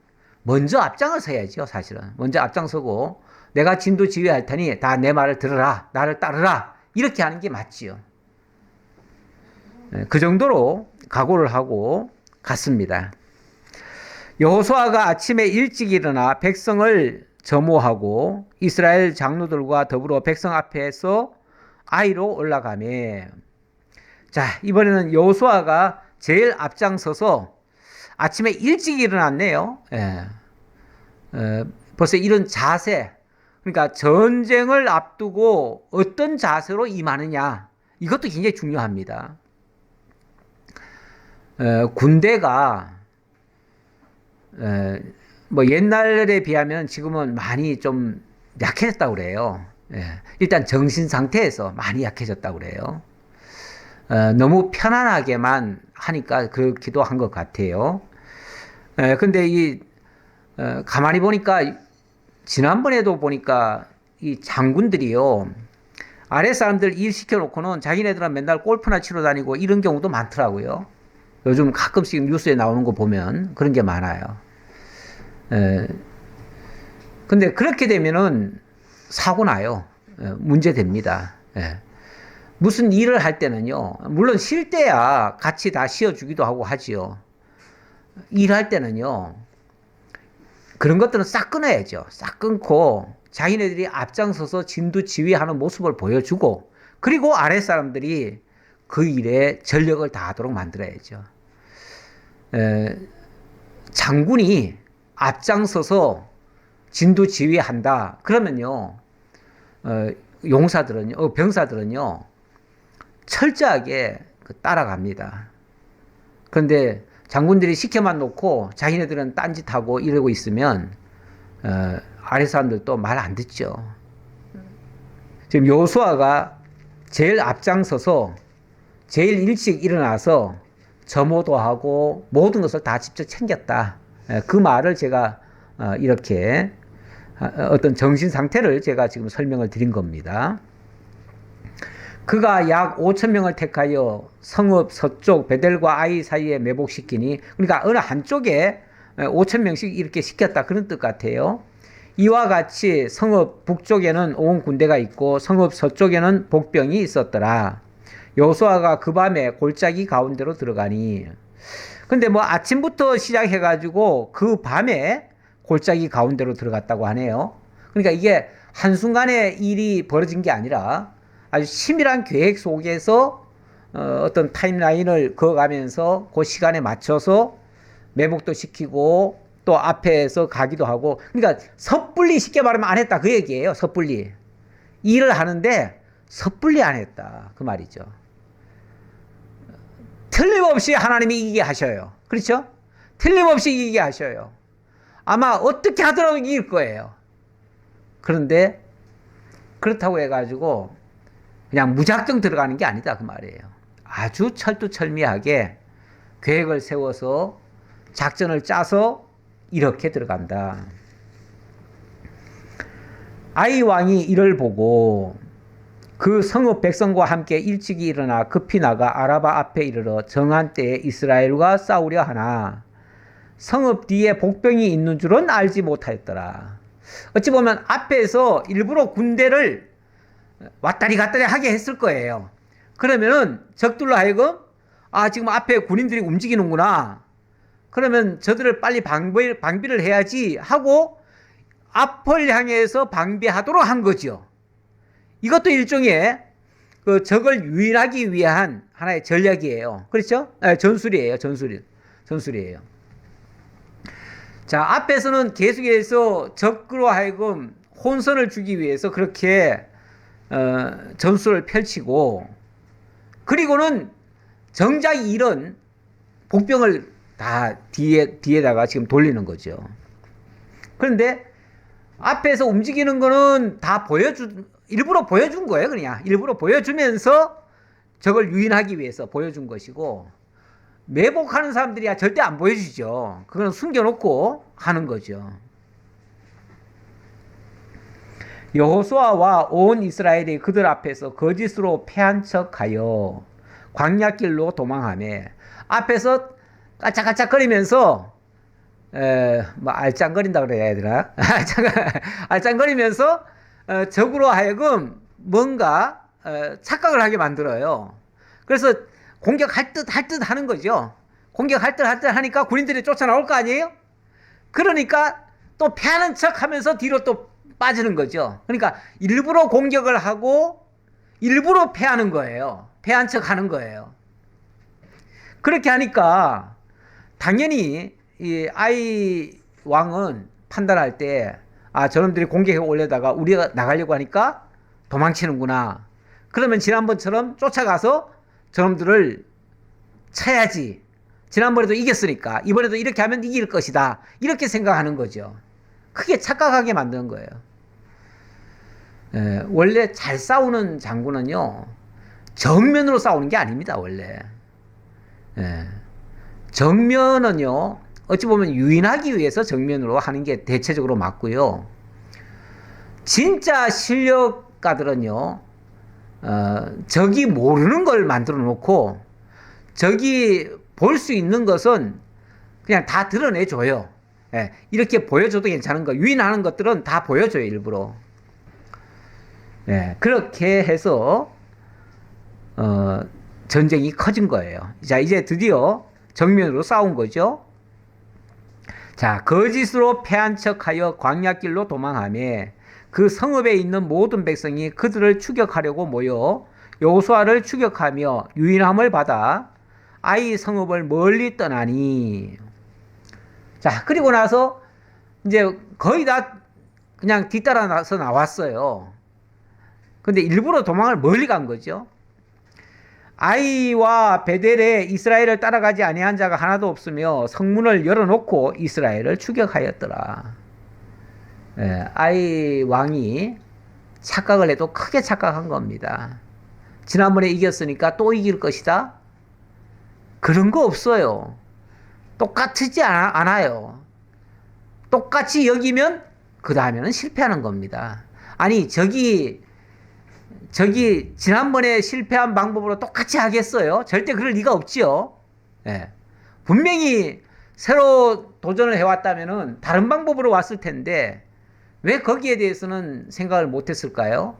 먼저 앞장을 서야죠, 사실은. 먼저 앞장서고 내가 진도 지휘할 테니 다 내 말을 들으라, 나를 따르라 이렇게 하는 게 맞지요. 그 정도로 각오를 하고 갔습니다. 여호수아가 아침에 일찍 일어나 백성을 점호하고 이스라엘 장로들과 더불어 백성 앞에서 아이로 올라가매. 자, 이번에는 여호수아가 제일 앞장서서 아침에 일찍 일어났네요. 벌써 이런 자세, 그러니까 전쟁을 앞두고 어떤 자세로 임하느냐, 이것도 굉장히 중요합니다. 군대가 뭐 옛날에 비하면 지금은 많이 좀 약해졌다고 그래요. 일단 정신 상태에서 많이 약해졌다고 그래요. 너무 편안하게만 하니까 그렇기도 한 것 같아요. 근데 가만히 보니까 지난번에도 보니까 이 장군들이요, 아래 사람들 일 시켜놓고는 자기네들은 맨날 골프나 치러 다니고 이런 경우도 많더라고요. 요즘 가끔씩 뉴스에 나오는 거 보면 그런 게 많아요. 근데 그렇게 되면은 사고 나요. 문제 됩니다. 무슨 일을 할 때는요, 물론 쉴 때야 같이 다 쉬어주기도 하고 하지요. 일할 때는요, 그런 것들은 싹 끊어야죠. 싹 끊고 자기네들이 앞장서서 진두지휘하는 모습을 보여주고, 그리고 아랫 사람들이 그 일에 전력을 다하도록 만들어야죠. 장군이 앞장서서 진두지휘한다. 그러면요, 용사들은요, 병사들은요, 철저하게 따라갑니다. 그런데 장군들이 시켜만 놓고 자기네들은 딴짓하고 이러고 있으면 아래 사람들도 말 안 듣죠. 지금 여호수아가 제일 앞장서서 제일 일찍 일어나서 점호도 하고 모든 것을 다 직접 챙겼다. 그 말을 제가 이렇게 어떤 정신 상태를 제가 지금 설명을 드린 겁니다. 그가 약 5천 명을 택하여 성읍 서쪽 베델과 아이 사이에 매복시키니, 그러니까 어느 한쪽에 5천 명씩 이렇게 시켰다, 그런 뜻 같아요. 이와 같이 성읍 북쪽에는 온 군대가 있고 성읍 서쪽에는 복병이 있었더라. 여호수아가 그 밤에 골짜기 가운데로 들어가니, 근데 뭐 아침부터 시작해가지고 그 밤에 골짜기 가운데로 들어갔다고 하네요. 그러니까 이게 한순간에 일이 벌어진 게 아니라 아주 치밀한 계획 속에서 어떤 타임라인을 그어가면서 그 시간에 맞춰서 매복도 시키고 또 앞에서 가기도 하고, 그러니까 섣불리 쉽게 말하면 안 했다, 그 얘기예요. 섣불리 일을 하는데 섣불리 안 했다, 그 말이죠. 틀림없이 하나님이 이기게 하셔요. 그렇죠? 틀림없이 이기게 하셔요. 아마 어떻게 하더라도 이길 거예요. 그런데 그렇다고 해가지고 그냥 무작정 들어가는 게 아니다, 그 말이에요. 아주 철두철미하게 계획을 세워서 작전을 짜서 이렇게 들어간다. 아이 왕이 이를 보고 그 성읍 백성과 함께 일찍이 일어나 급히 나가 아라바 앞에 이르러 정한 때에 이스라엘과 싸우려 하나 성읍 뒤에 복병이 있는 줄은 알지 못하였더라. 어찌 보면 앞에서 일부러 군대를 왔다리 갔다리 하게 했을 거예요. 그러면은 적들로 하여금 지금 앞에 군인들이 움직이는구나, 그러면 저들을 빨리 방비를 해야지 하고 앞을 향해서 방비하도록 한 거죠. 이것도 일종의 그 적을 유인하기 위한 하나의 전략이에요. 그렇죠? 전술이에요. 전술이에요. 자, 앞에서는 계속해서 적으로 하여금 혼선을 주기 위해서 그렇게 전술을 펼치고, 그리고는 정작 일은 복병을 다 뒤에다가 지금 돌리는 거죠. 그런데 앞에서 움직이는 거는 다 일부러 보여준 거예요. 그냥 일부러 보여주면서 적을 유인하기 위해서 보여준 것이고, 매복하는 사람들이야 절대 안 보여주죠. 그건 숨겨놓고 하는 거죠. 여호수아와 온 이스라엘이 그들 앞에서 거짓으로 패한 척하여 광야길로 도망하며, 앞에서 까짝까짝거리면서 뭐 알짱거린다 그래야 되나? 알짱거리면서 적으로 하여금 뭔가 착각을 하게 만들어요. 그래서 공격할 듯 하는 거죠. 공격할 듯 하니까 군인들이 쫓아나올 거 아니에요? 그러니까 또 패하는 척 하면서 뒤로 또 빠지는 거죠. 그러니까 일부러 공격을 하고 일부러 패하는 거예요. 패한 척 하는 거예요. 그렇게 하니까 당연히 이 아이 왕은 판단할 때 저놈들이 공격해 올려다가 우리가 나가려고 하니까 도망치는구나. 그러면 지난번처럼 쫓아가서 저놈들을 쳐야지. 지난번에도 이겼으니까 이번에도 이렇게 하면 이길 것이다. 이렇게 생각하는 거죠. 크게 착각하게 만드는 거예요. 원래 잘 싸우는 장군은요, 정면으로 싸우는 게 아닙니다, 원래. 정면은요, 어찌 보면 유인하기 위해서 정면으로 하는 게 대체적으로 맞고요. 진짜 실력가들은요, 적이 모르는 걸 만들어 놓고, 적이 볼 수 있는 것은 그냥 다 드러내줘요. 이렇게 보여줘도 괜찮은 거, 유인하는 것들은 다 보여줘요, 일부러. 그렇게 해서, 전쟁이 커진 거예요. 자, 이제 드디어 정면으로 싸운 거죠. 자, 거짓으로 패한 척하여 광야길로 도망하며 그 성읍에 있는 모든 백성이 그들을 추격하려고 모여 여호수아를 추격하며 유인함을 받아 아이 성읍을 멀리 떠나니. 자, 그리고 나서 이제 거의 다 그냥 뒤따라서 나왔어요. 근데 일부러 도망을 멀리 간 거죠. 아이와 베델에 이스라엘을 따라가지 아니한 자가 하나도 없으며 성문을 열어놓고 이스라엘을 추격하였더라. 예, 아이 왕이 착각을 해도 크게 착각한 겁니다. 지난번에 이겼으니까 또 이길 것이다? 그런 거 없어요. 똑같지 않아요. 똑같이 여기면 그 다음에는 실패하는 겁니다. 아니 저기 지난번에 실패한 방법으로 똑같이 하겠어요? 절대 그럴 리가 없지요. 예. 분명히 새로 도전을 해왔다면은 다른 방법으로 왔을 텐데 왜 거기에 대해서는 생각을 못했을까요?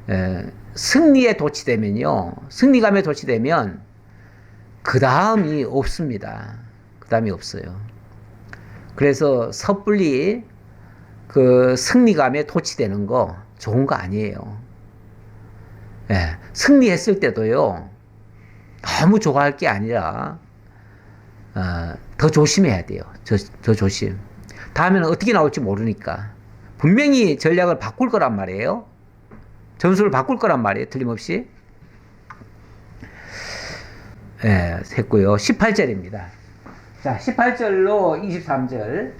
예. 승리에 도취되면요, 승리감에 도취되면 그 다음이 없습니다. 그 다음이 없어요. 그래서 섣불리 그 승리감에 도취되는 거 좋은 거 아니에요. 예, 승리했을 때도요, 너무 좋아할 게 아니라 더 조심해야 돼요. 더 조심. 다음에는 어떻게 나올지 모르니까. 분명히 전략을 바꿀 거란 말이에요. 전술을 바꿀 거란 말이에요. 틀림없이. 예, 했고요. 18절입니다. 자, 18절로 23절.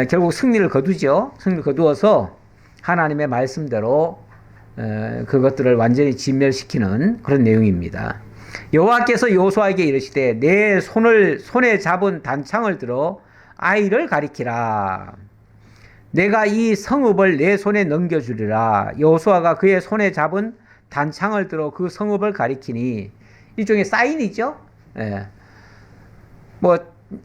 결국 승리를 거두죠. 승리를 거두어서 하나님의 말씀대로 그것들을 완전히 진멸시키는 그런 내용입니다. 여호와께서 여호수아에게 이르시되 내 손에 잡은 단창을 들어 아이를 가리키라. 내가 이 성읍을 내 손에 넘겨주리라. 여호수아가 그의 손에 잡은 단창을 들어 그 성읍을 가리키니, 일종의 사인이죠. 예. 뭐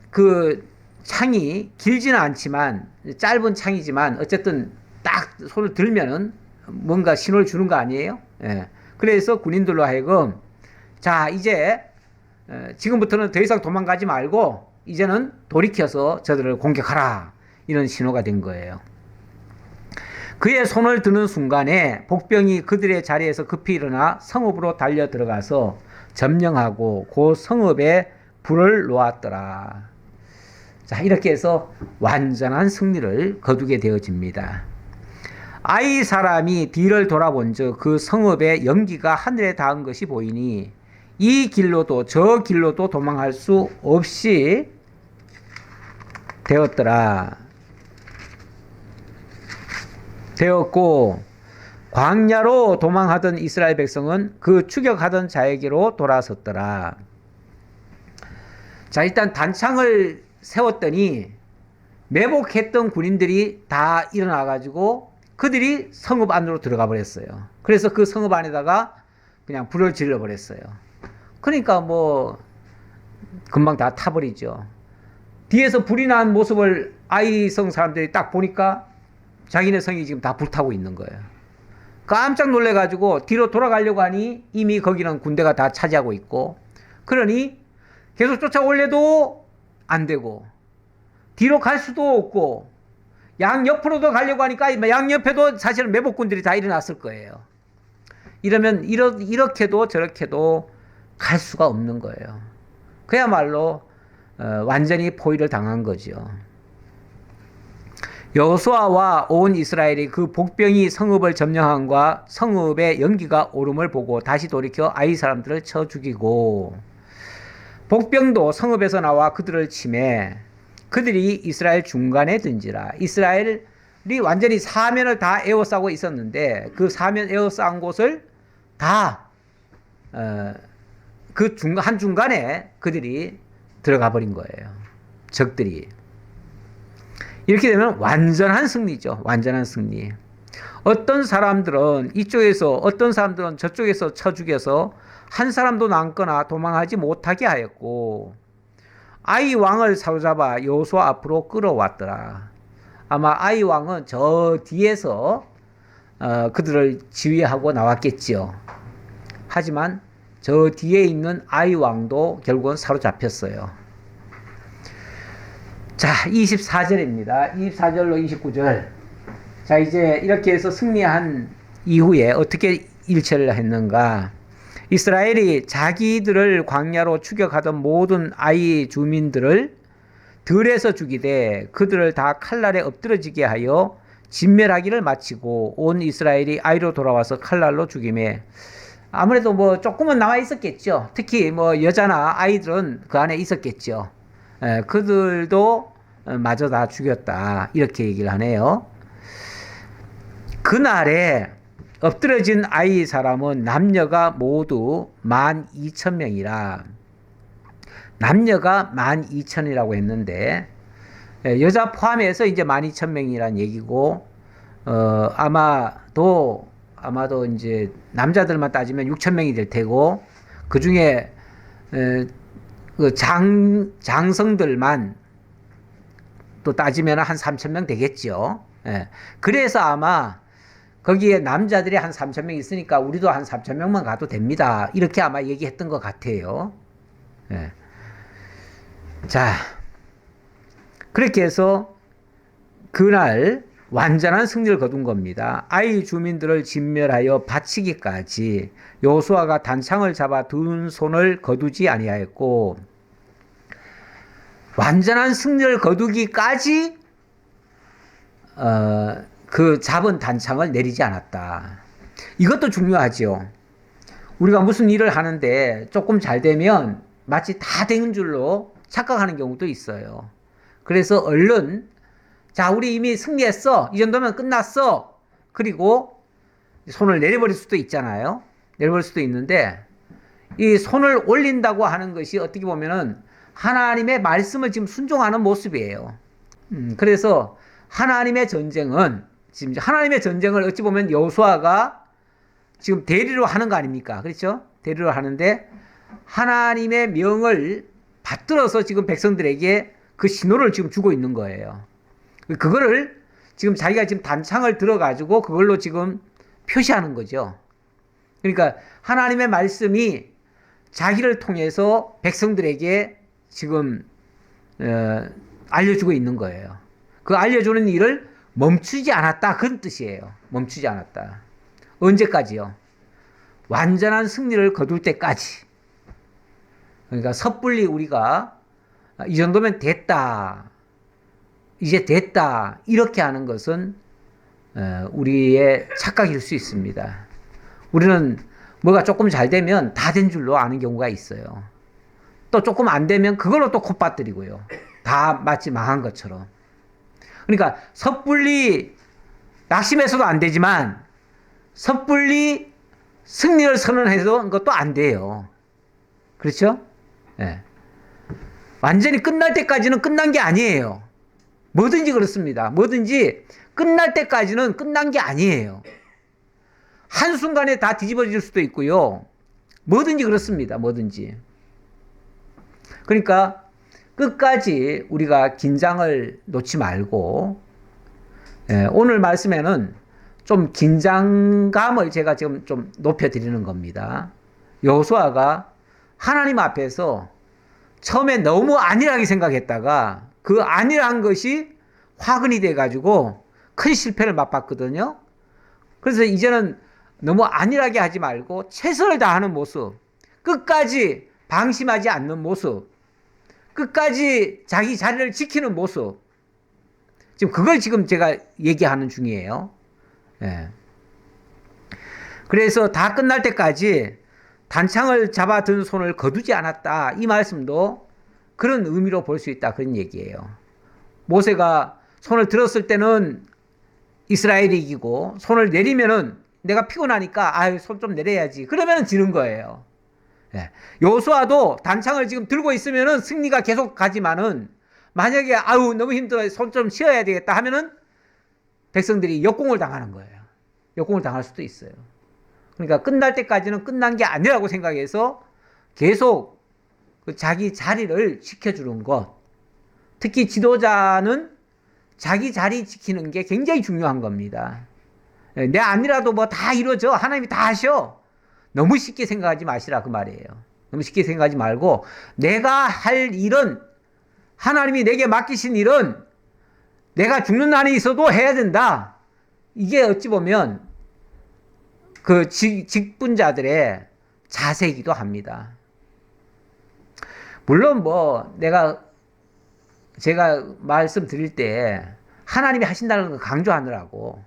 그 창이 길지는 않지만, 짧은 창이지만 어쨌든 딱 손을 들면은 뭔가 신호를 주는 거 아니에요? 예. 그래서 군인들로 하여금 자, 이제 지금부터는 더 이상 도망가지 말고 이제는 돌이켜서 저들을 공격하라, 이런 신호가 된 거예요. 그의 손을 드는 순간에 복병이 그들의 자리에서 급히 일어나 성읍으로 달려 들어가서 점령하고 그 성읍에 불을 놓았더라. 자, 이렇게 해서 완전한 승리를 거두게 되어집니다. 아이 사람이 뒤를 돌아본즉 그 성읍의 연기가 하늘에 닿은 것이 보이니 이 길로도 저 길로도 도망할 수 없이 되었고, 광야로 도망하던 이스라엘 백성은 그 추격하던 자에게로 돌아섰더라. 자, 일단 단창을 세웠더니 매복했던 군인들이 다 일어나가지고 그들이 성읍 안으로 들어가 버렸어요. 그래서 그 성읍 안에다가 그냥 불을 질러 버렸어요. 그러니까 뭐 금방 다 타버리죠. 뒤에서 불이 난 모습을 아이 성 사람들이 딱 보니까 자기네 성이 지금 다 불타고 있는 거예요. 깜짝 놀래가지고 뒤로 돌아가려고 하니 이미 거기는 군대가 다 차지하고 있고, 그러니 계속 쫓아올래도 안 되고 뒤로 갈 수도 없고 양옆으로도 가려고 하니까 양옆에도 사실은 매복군들이 다 일어났을 거예요. 이러면 이렇게도 저렇게도 갈 수가 없는 거예요. 그야말로 완전히 포위를 당한 거죠. 여호수아와 온 이스라엘이 그 복병이 성읍을 점령함과 성읍의 연기가 오름을 보고 다시 돌이켜 아이 사람들을 쳐 죽이고, 복병도 성읍에서 나와 그들을 치매 그들이 이스라엘 중간에 든지라. 이스라엘이 완전히 사면을 다 에워싸고 있었는데 그 사면 에워싼 곳을 다 그 한중간에 그들이 들어가 버린 거예요. 적들이. 이렇게 되면 완전한 승리죠. 완전한 승리. 어떤 사람들은 이쪽에서, 어떤 사람들은 저쪽에서 쳐 죽여서 한 사람도 남거나 도망하지 못하게 하였고, 아이 왕을 사로잡아 여호수아 앞으로 끌어왔더라. 아마 아이 왕은 저 뒤에서 그들을 지휘하고 나왔겠지요. 하지만 저 뒤에 있는 아이 왕도 결국은 사로잡혔어요. 자, 24절입니다. 24절로 29절. 자, 이제 이렇게 해서 승리한 이후에 어떻게 일처리를 했는가? 이스라엘이 자기들을 광야로 추격하던 모든 아이 주민들을 들에서 죽이되 그들을 다 칼날에 엎드러지게 하여 진멸하기를 마치고 온 이스라엘이 아이로 돌아와서 칼날로 죽임에 아무래도 뭐 조금은 남아 있었겠죠. 특히 뭐 여자나 아이들은 그 안에 있었겠죠. 그들도 마저 다 죽였다. 이렇게 얘기를 하네요. 그날에 엎드러진 아이 사람은 남녀가 모두 12,000명이라. 남녀가 12,000이라고 했는데 여자 포함해서 이제 12,000명이란 얘기고 아마도 이제 남자들만 따지면 6,000명이 될 테고 그 중에 그 장성들만 또 따지면 한 3,000명 되겠죠. 그래서 아마 거기에 남자들이 한 3,000명 있으니까 우리도 한 3,000명만 가도 됩니다. 이렇게 아마 얘기했던 것 같아요. 자, 그렇게 해서 그날 완전한 승리를 거둔 겁니다. 아이 주민들을 진멸하여 바치기까지 여호수아가 단창을 잡아 둔 손을 거두지 아니하였고 완전한 승리를 거두기까지 그 잡은 단창을 내리지 않았다. 이것도 중요하죠. 우리가 무슨 일을 하는데 조금 잘 되면 마치 다 된 줄로 착각하는 경우도 있어요. 그래서 얼른 자, 우리 이미 승리했어. 이 정도면 끝났어. 그리고 손을 내려버릴 수도 있잖아요. 내려버릴 수도 있는데 이 손을 올린다고 하는 것이 어떻게 보면은 하나님의 말씀을 지금 순종하는 모습이에요. 그래서 하나님의 전쟁은 지금 하나님의 전쟁을 어찌 보면 여호수아가 지금 대리로 하는 거 아닙니까? 그렇죠? 대리로 하는데 하나님의 명을 받들어서 지금 백성들에게 그 신호를 지금 주고 있는 거예요. 그거를 지금 자기가 지금 단창을 들어가지고 그걸로 지금 표시하는 거죠. 그러니까 하나님의 말씀이 자기를 통해서 백성들에게 지금 알려주고 있는 거예요. 그 알려주는 일을 멈추지 않았다. 그런 뜻이에요. 멈추지 않았다. 언제까지요? 완전한 승리를 거둘 때까지. 그러니까 섣불리 우리가 이 정도면 됐다. 이제 됐다. 이렇게 하는 것은 우리의 착각일 수 있습니다. 우리는 뭐가 조금 잘 되면 다 된 줄로 아는 경우가 있어요. 또 조금 안 되면 그걸로 또 콧받들이고요. 다 마치 망한 것처럼. 그러니까 섣불리 낙심해서도 안 되지만 섣불리 승리를 선언해서 그것도 안 돼요. 그렇죠? 네. 완전히 끝날 때까지는 끝난 게 아니에요. 뭐든지 그렇습니다. 뭐든지 끝날 때까지는 끝난 게 아니에요. 한순간에 다 뒤집어질 수도 있고요. 뭐든지 그렇습니다. 뭐든지. 그러니까 끝까지 우리가 긴장을 놓지 말고 오늘 말씀에는 좀 긴장감을 제가 지금 좀 높여드리는 겁니다. 여호수아가 하나님 앞에서 처음에 너무 안일하게 생각했다가 그 안일한 것이 화근이 돼가지고 큰 실패를 맛봤거든요. 그래서 이제는 너무 안일하게 하지 말고 최선을 다하는 모습, 끝까지 방심하지 않는 모습, 끝까지 자기 자리를 지키는 모습, 지금 그걸 지금 제가 얘기하는 중이에요. 예. 그래서 다 끝날 때까지 단창을 잡아든 손을 거두지 않았다. 이 말씀도 그런 의미로 볼 수 있다. 그런 얘기예요. 모세가 손을 들었을 때는 이스라엘이 이기고 손을 내리면은 내가 피곤하니까 아유 손 좀 내려야지. 그러면은 지는 거예요. 예. 여호수아도 단창을 지금 들고 있으면은 승리가 계속 가지만은 만약에 아유 너무 힘들어 손 좀 쉬어야 되겠다 하면은 백성들이 역공을 당하는 거예요. 역공을 당할 수도 있어요. 그러니까 끝날 때까지는 끝난 게 아니라고 생각해서 계속 그 자기 자리를 지켜주는 것. 특히 지도자는 자기 자리 지키는 게 굉장히 중요한 겁니다. 내 아니라도 뭐 다 이루어져. 하나님이 다 하셔. 너무 쉽게 생각하지 마시라 그 말이에요. 너무 쉽게 생각하지 말고 내가 할 일은 하나님이 내게 맡기신 일은 내가 죽는 날이 있어도 해야 된다. 이게 어찌 보면 그 직분자들의 자세이기도 합니다. 물론 제가 말씀드릴 때 하나님이 하신다는 걸 강조하느라고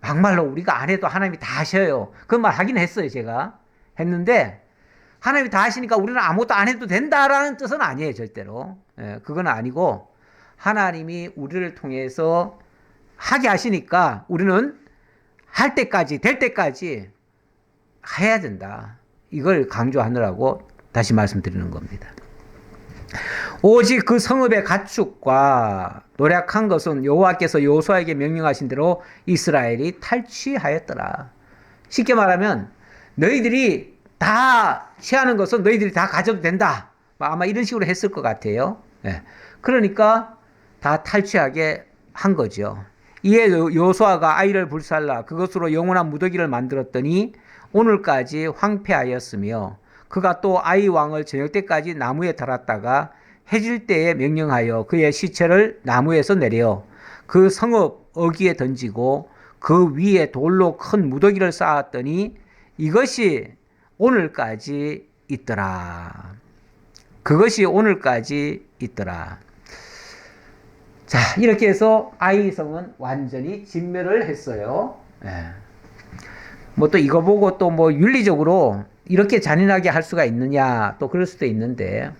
막말로 우리가 안 해도 하나님이 다 하셔요. 그 말 하긴 했어요. 제가 했는데 하나님이 다 하시니까 우리는 아무것도 안 해도 된다라는 뜻은 아니에요. 절대로. 그건 아니고 하나님이 우리를 통해서 하게 하시니까 우리는 할 때까지 될 때까지 해야 된다. 이걸 강조하느라고 다시 말씀드리는 겁니다. 오직 그 성읍의 가축과 노력한 것은 여호와께서 여호수아에게 명령하신 대로 이스라엘이 탈취하였더라. 쉽게 말하면 너희들이 다 취하는 것은 너희들이 다 가져도 된다. 아마 이런 식으로 했을 것 같아요. 그러니까 다 탈취하게 한 거죠. 이에 여호수아가 아이를 불살라 그것으로 영원한 무더기를 만들었더니 오늘까지 황폐하였으며 그가 또 아이 왕을 저녁 때까지 나무에 달았다가 해질 때에 명령하여 그의 시체를 나무에서 내려 그 성읍 어귀에 던지고 그 위에 돌로 큰 무더기를 쌓았더니 이것이 오늘까지 있더라. 그것이 오늘까지 있더라. 자, 이렇게 해서 아이성은 완전히 진멸을 했어요. 또 이거 보고 또 윤리적으로 이렇게 잔인하게 할 수가 있느냐 또 그럴 수도 있는데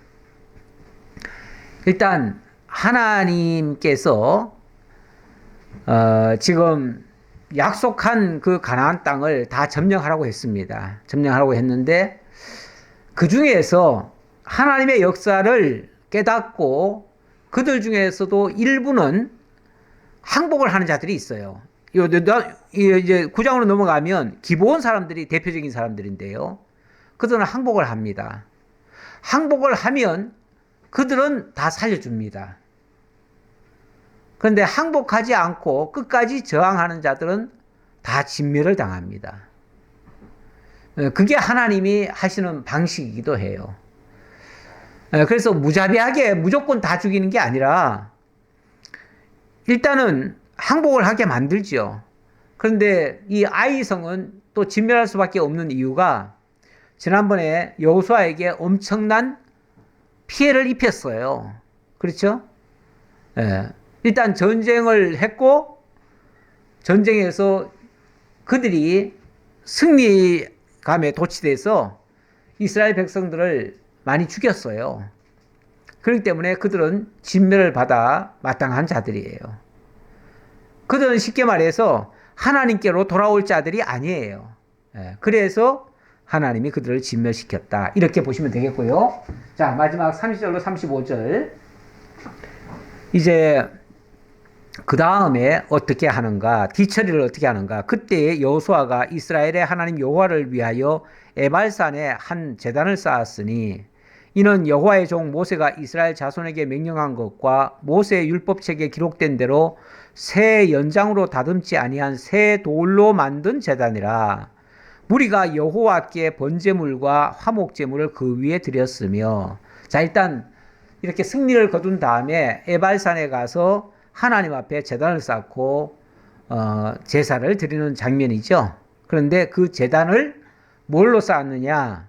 일단 하나님께서 지금 약속한 그 가나안 땅을 다 점령하라고 했습니다. 점령하라고 했는데 그 중에서 하나님의 역사를 깨닫고 그들 중에서도 일부는 항복을 하는 자들이 있어요. 이제 9장으로 넘어가면 기브온 사람들이 대표적인 사람들인데요. 그들은 항복을 합니다. 항복을 하면 그들은 다 살려줍니다. 그런데 항복하지 않고 끝까지 저항하는 자들은 다 진멸을 당합니다. 그게 하나님이 하시는 방식이기도 해요. 그래서 무자비하게 무조건 다 죽이는 게 아니라 일단은 항복을 하게 만들죠. 그런데 이 아이성은 또 진멸할 수밖에 없는 이유가 지난번에 여호수아에게 엄청난 피해를 입혔어요. 그렇죠? 일단 전쟁을 했고 전쟁에서 그들이 승리감에 도취돼서 이스라엘 백성들을 많이 죽였어요. 그렇기 때문에 그들은 진멸을 받아 마땅한 자들이에요. 그들은 쉽게 말해서 하나님께로 돌아올 자들이 아니에요. 그래서 하나님이 그들을 진멸시켰다. 이렇게 보시면 되겠고요. 자, 마지막 30절로 35절. 이제 그 다음에 어떻게 하는가? 뒤처리를 어떻게 하는가? 그때 여호수아가 이스라엘의 하나님 여호와를 위하여 에발산에 한 제단을 쌓았으니 이는 여호와의 종 모세가 이스라엘 자손에게 명령한 것과 모세의 율법책에 기록된 대로 새 연장으로 다듬지 아니한 새 돌로 만든 제단이라. 무리가 여호와께 번제물과 화목제물을 그 위에 드렸으며. 자, 일단 이렇게 승리를 거둔 다음에 에발산에 가서 하나님 앞에 제단을 쌓고 제사를 드리는 장면이죠. 그런데 그 제단을 뭘로 쌓았느냐?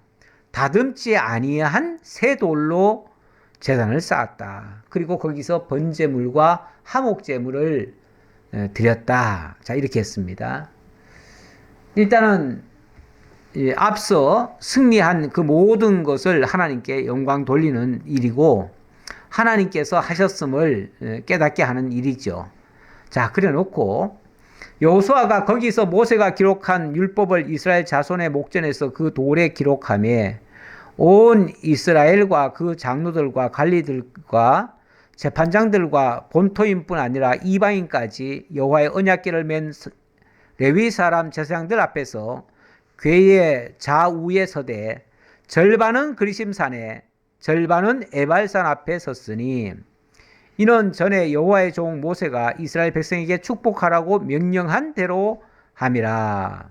다듬지 아니한 새 돌로 제단을 쌓았다. 그리고 거기서 번제물과 화목제물을 드렸다. 자, 이렇게 했습니다. 일단은 앞서 승리한 그 모든 것을 하나님께 영광 돌리는 일이고 하나님께서 하셨음을 깨닫게 하는 일이죠. 자, 그래 놓고 여호수아가 거기서 모세가 기록한 율법을 이스라엘 자손의 목전에서 그 돌에 기록하며 온 이스라엘과 그 장로들과 관리들과 재판장들과 본토인뿐 아니라 이방인까지 여호와의 언약궤를 맨 레위 사람 제사장들 앞에서 궤의 좌우에 서되 절반은 그리심산에 절반은 에발산 앞에 섰으니 이는 전에 여호와의 종 모세가 이스라엘 백성에게 축복하라고 명령한 대로 함이라.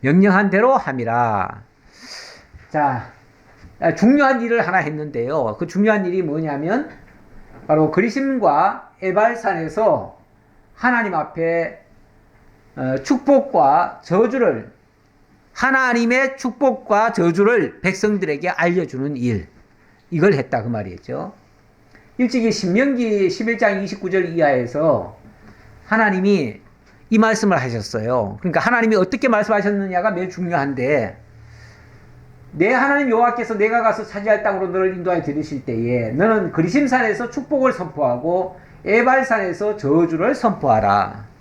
명령한 대로 함이라. 자, 중요한 일을 하나 했는데요. 그 중요한 일이 뭐냐면 바로 그리심과 에발산에서 하나님 앞에 축복과 저주를, 하나님의 축복과 저주를 백성들에게 알려주는 일, 이걸 했다 그 말이었죠. 일찍이 신명기 11장 29절 이하에서 하나님이 이 말씀을 하셨어요. 그러니까 하나님이 어떻게 말씀하셨느냐가 매우 중요한데, 내 하나님 여호와께서 내가 가서 차지할 땅으로 너를 인도하여 들이실 때에 너는 그리심산에서 축복을 선포하고 에발산에서 저주를 선포하라.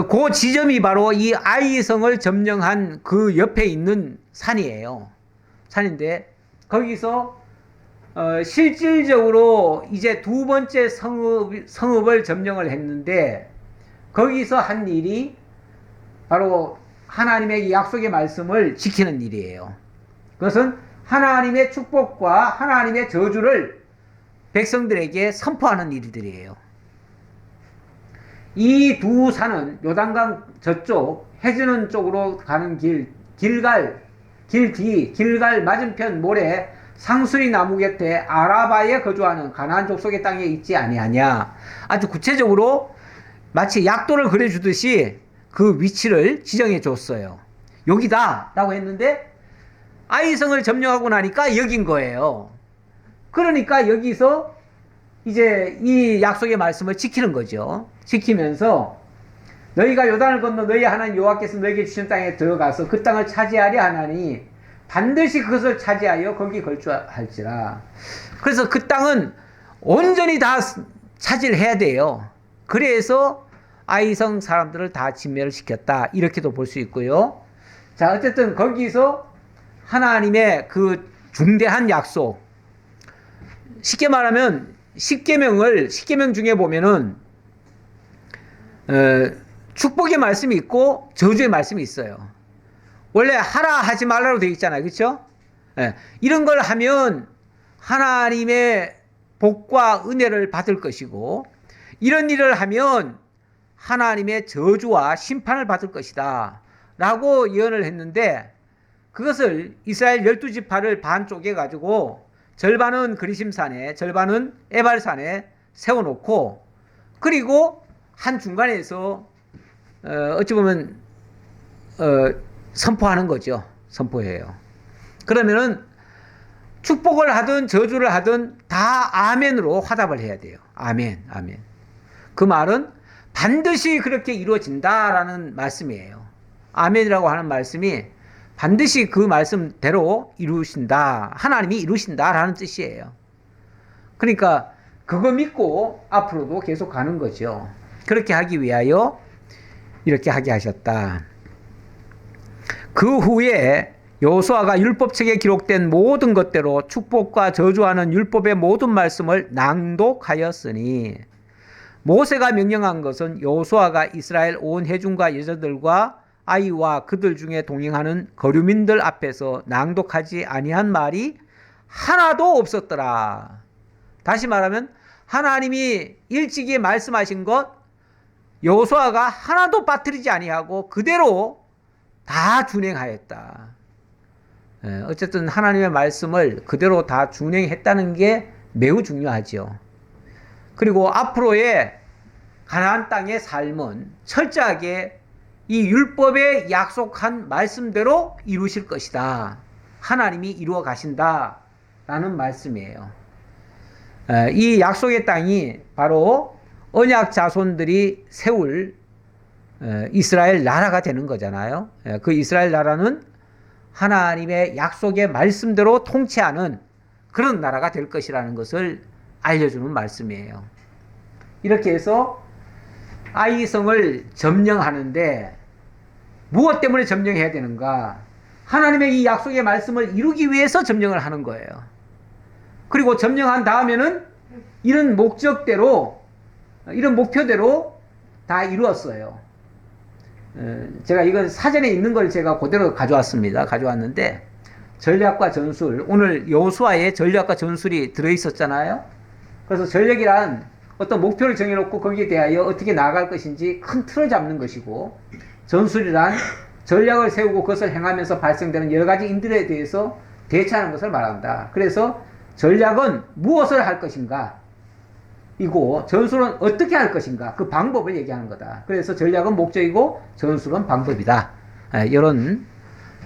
그 지점이 바로 이 아이성을 점령한 그 옆에 있는 산이에요. 산인데 거기서 실질적으로 이제 두 번째 성읍을 점령을 했는데, 거기서 한 일이 바로 하나님의 약속의 말씀을 지키는 일이에요. 그것은 하나님의 축복과 하나님의 저주를 백성들에게 선포하는 일들이에요. 이 두 산은 요단강 저쪽 해지는 쪽으로 가는 길갈 맞은편 모래 상수리 나무 곁에 아라바에 거주하는 가나안 족속의 땅에 있지 아니하냐. 아주 구체적으로 마치 약도를 그려주듯이 그 위치를 지정해 줬어요. 여기다 라고 했는데 아이성을 점령하고 나니까 여긴 거예요. 그러니까 여기서 이제 이 약속의 말씀을 지키는 거죠. 지키면서 너희가 요단을 건너 너희 하나님 여호와께서 너희에게 주신 땅에 들어가서 그 땅을 차지하려 하나니 반드시 그것을 차지하여 거기 거주할지라. 그래서 그 땅은 온전히 다 차지를 해야 돼요. 그래서 아이성 사람들을 다 진멸을 시켰다, 이렇게도 볼 수 있고요. 자, 어쨌든 거기서 하나님의 그 중대한 약속, 쉽게 말하면 십계명 중에 보면은 축복의 말씀이 있고 저주의 말씀이 있어요. 원래 하라 하지 말라로 되어 있잖아요, 그렇죠? 이런 걸 하면 하나님의 복과 은혜를 받을 것이고, 이런 일을 하면 하나님의 저주와 심판을 받을 것이다 라고 예언을 했는데, 그것을 이스라엘 12지파를 반 쪼개 가지고 절반은 그리심산에 절반은 에발산에 세워놓고, 그리고 한 중간에서 어찌 보면 선포하는 거죠. 선포해요. 그러면은 축복을 하든 저주를 하든 다 아멘으로 화답을 해야 돼요. 아멘, 아멘. 그 말은 반드시 그렇게 이루어진다라는 말씀이에요. 아멘이라고 하는 말씀이 반드시 그 말씀대로 이루신다, 하나님이 이루신다라는 뜻이에요. 그러니까 그거 믿고 앞으로도 계속 가는 거죠. 그렇게 하기 위하여 이렇게 하게 하셨다. 그 후에 여호수아가 율법책에 기록된 모든 것대로 축복과 저주하는 율법의 모든 말씀을 낭독하였으니, 모세가 명령한 것은 여호수아가 이스라엘 온 회중과 여자들과 아이와 그들 중에 동행하는 거류민들 앞에서 낭독하지 아니한 말이 하나도 없었더라. 다시 말하면 하나님이 일찍이 말씀하신 것 여호수아가 하나도 빠뜨리지 아니하고 그대로 다 준행하였다. 어쨌든 하나님의 말씀을 그대로 다 준행했다는 게 매우 중요하죠. 그리고 앞으로의 가나안 땅의 삶은 철저하게 이 율법에 약속한 말씀대로 이루실 것이다. 하나님이 이루어 가신다라는 말씀이에요. 이 약속의 땅이 바로 언약 자손들이 세울 이스라엘 나라가 되는 거잖아요. 그 이스라엘 나라는 하나님의 약속의 말씀대로 통치하는 그런 나라가 될 것이라는 것을 알려주는 말씀이에요. 이렇게 해서 아이성을 점령하는데 무엇 때문에 점령해야 되는가? 하나님의 이 약속의 말씀을 이루기 위해서 점령을 하는 거예요. 그리고 점령한 다음에는 이런 목적대로, 이런 목표대로 다 이루었어요. 제가 이건 사전에 있는 걸 제가 그대로 가져왔는데, 전략과 전술, 오늘 여호수아의 전략과 전술이 들어있었잖아요. 그래서 전략이란 어떤 목표를 정해놓고 거기에 대하여 어떻게 나아갈 것인지 큰 틀을 잡는 것이고, 전술이란 전략을 세우고 그것을 행하면서 발생되는 여러 가지 인들에 대해서 대처하는 것을 말한다. 그래서 전략은 무엇을 할 것인가, 전략이고 전술은 어떻게 할 것인가 그 방법을 얘기하는 거다. 그래서 전략은 목적이고 전술은 방법이다. 이런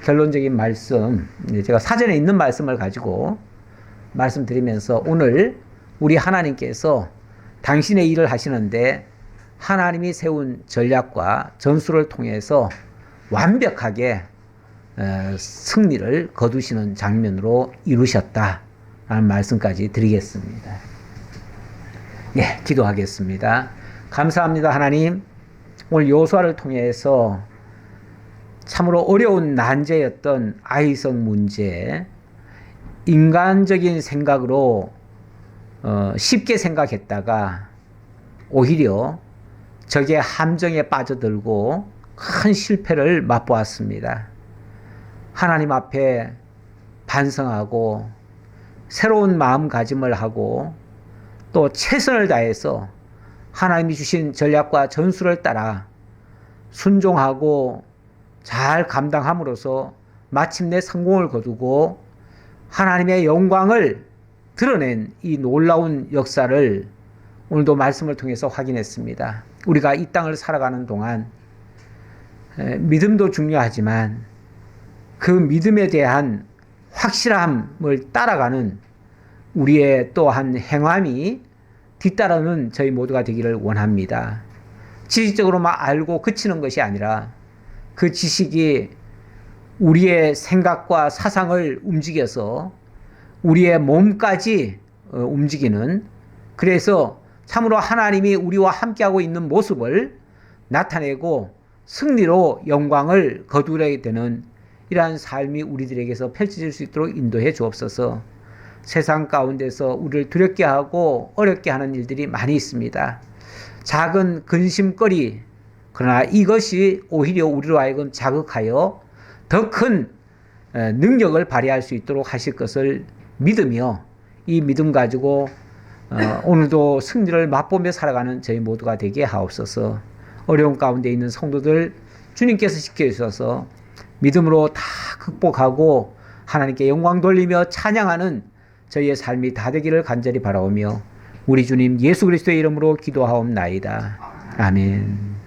결론적인 말씀, 제가 사전에 있는 말씀을 가지고 말씀드리면서 오늘 우리 하나님께서 당신의 일을 하시는데 하나님이 세운 전략과 전술을 통해서 완벽하게 승리를 거두시는 장면으로 이루셨다라는 말씀까지 드리겠습니다. 네, 기도하겠습니다. 감사합니다, 하나님. 오늘 여호수아를 통해서 참으로 어려운 난제였던 아이성 문제, 인간적인 생각으로 쉽게 생각했다가 오히려 적의 함정에 빠져들고 큰 실패를 맛보았습니다. 하나님 앞에 반성하고 새로운 마음가짐을 하고 또 최선을 다해서 하나님이 주신 전략과 전술을 따라 순종하고 잘 감당함으로써 마침내 성공을 거두고 하나님의 영광을 드러낸 이 놀라운 역사를 오늘도 말씀을 통해서 확인했습니다. 우리가 이 땅을 살아가는 동안 믿음도 중요하지만 그 믿음에 대한 확실함을 따라가는 우리의 또한 행함이 뒤따르는 저희 모두가 되기를 원합니다. 지식적으로만 알고 그치는 것이 아니라 그 지식이 우리의 생각과 사상을 움직여서 우리의 몸까지 움직이는, 그래서 참으로 하나님이 우리와 함께하고 있는 모습을 나타내고 승리로 영광을 거두게 되는 이러한 삶이 우리들에게서 펼쳐질 수 있도록 인도해 주옵소서. 세상 가운데서 우리를 두렵게 하고 어렵게 하는 일들이 많이 있습니다. 작은 근심거리, 그러나 이것이 오히려 우리로 하여금 자극하여 더 큰 능력을 발휘할 수 있도록 하실 것을 믿으며 이 믿음 가지고 오늘도 승리를 맛보며 살아가는 저희 모두가 되게 하옵소서. 어려운 가운데 있는 성도들 주님께서 지켜주셔서 믿음으로 다 극복하고 하나님께 영광 돌리며 찬양하는 저희의 삶이 다 되기를 간절히 바라오며 우리 주님 예수 그리스도의 이름으로 기도하옵나이다. 아멘.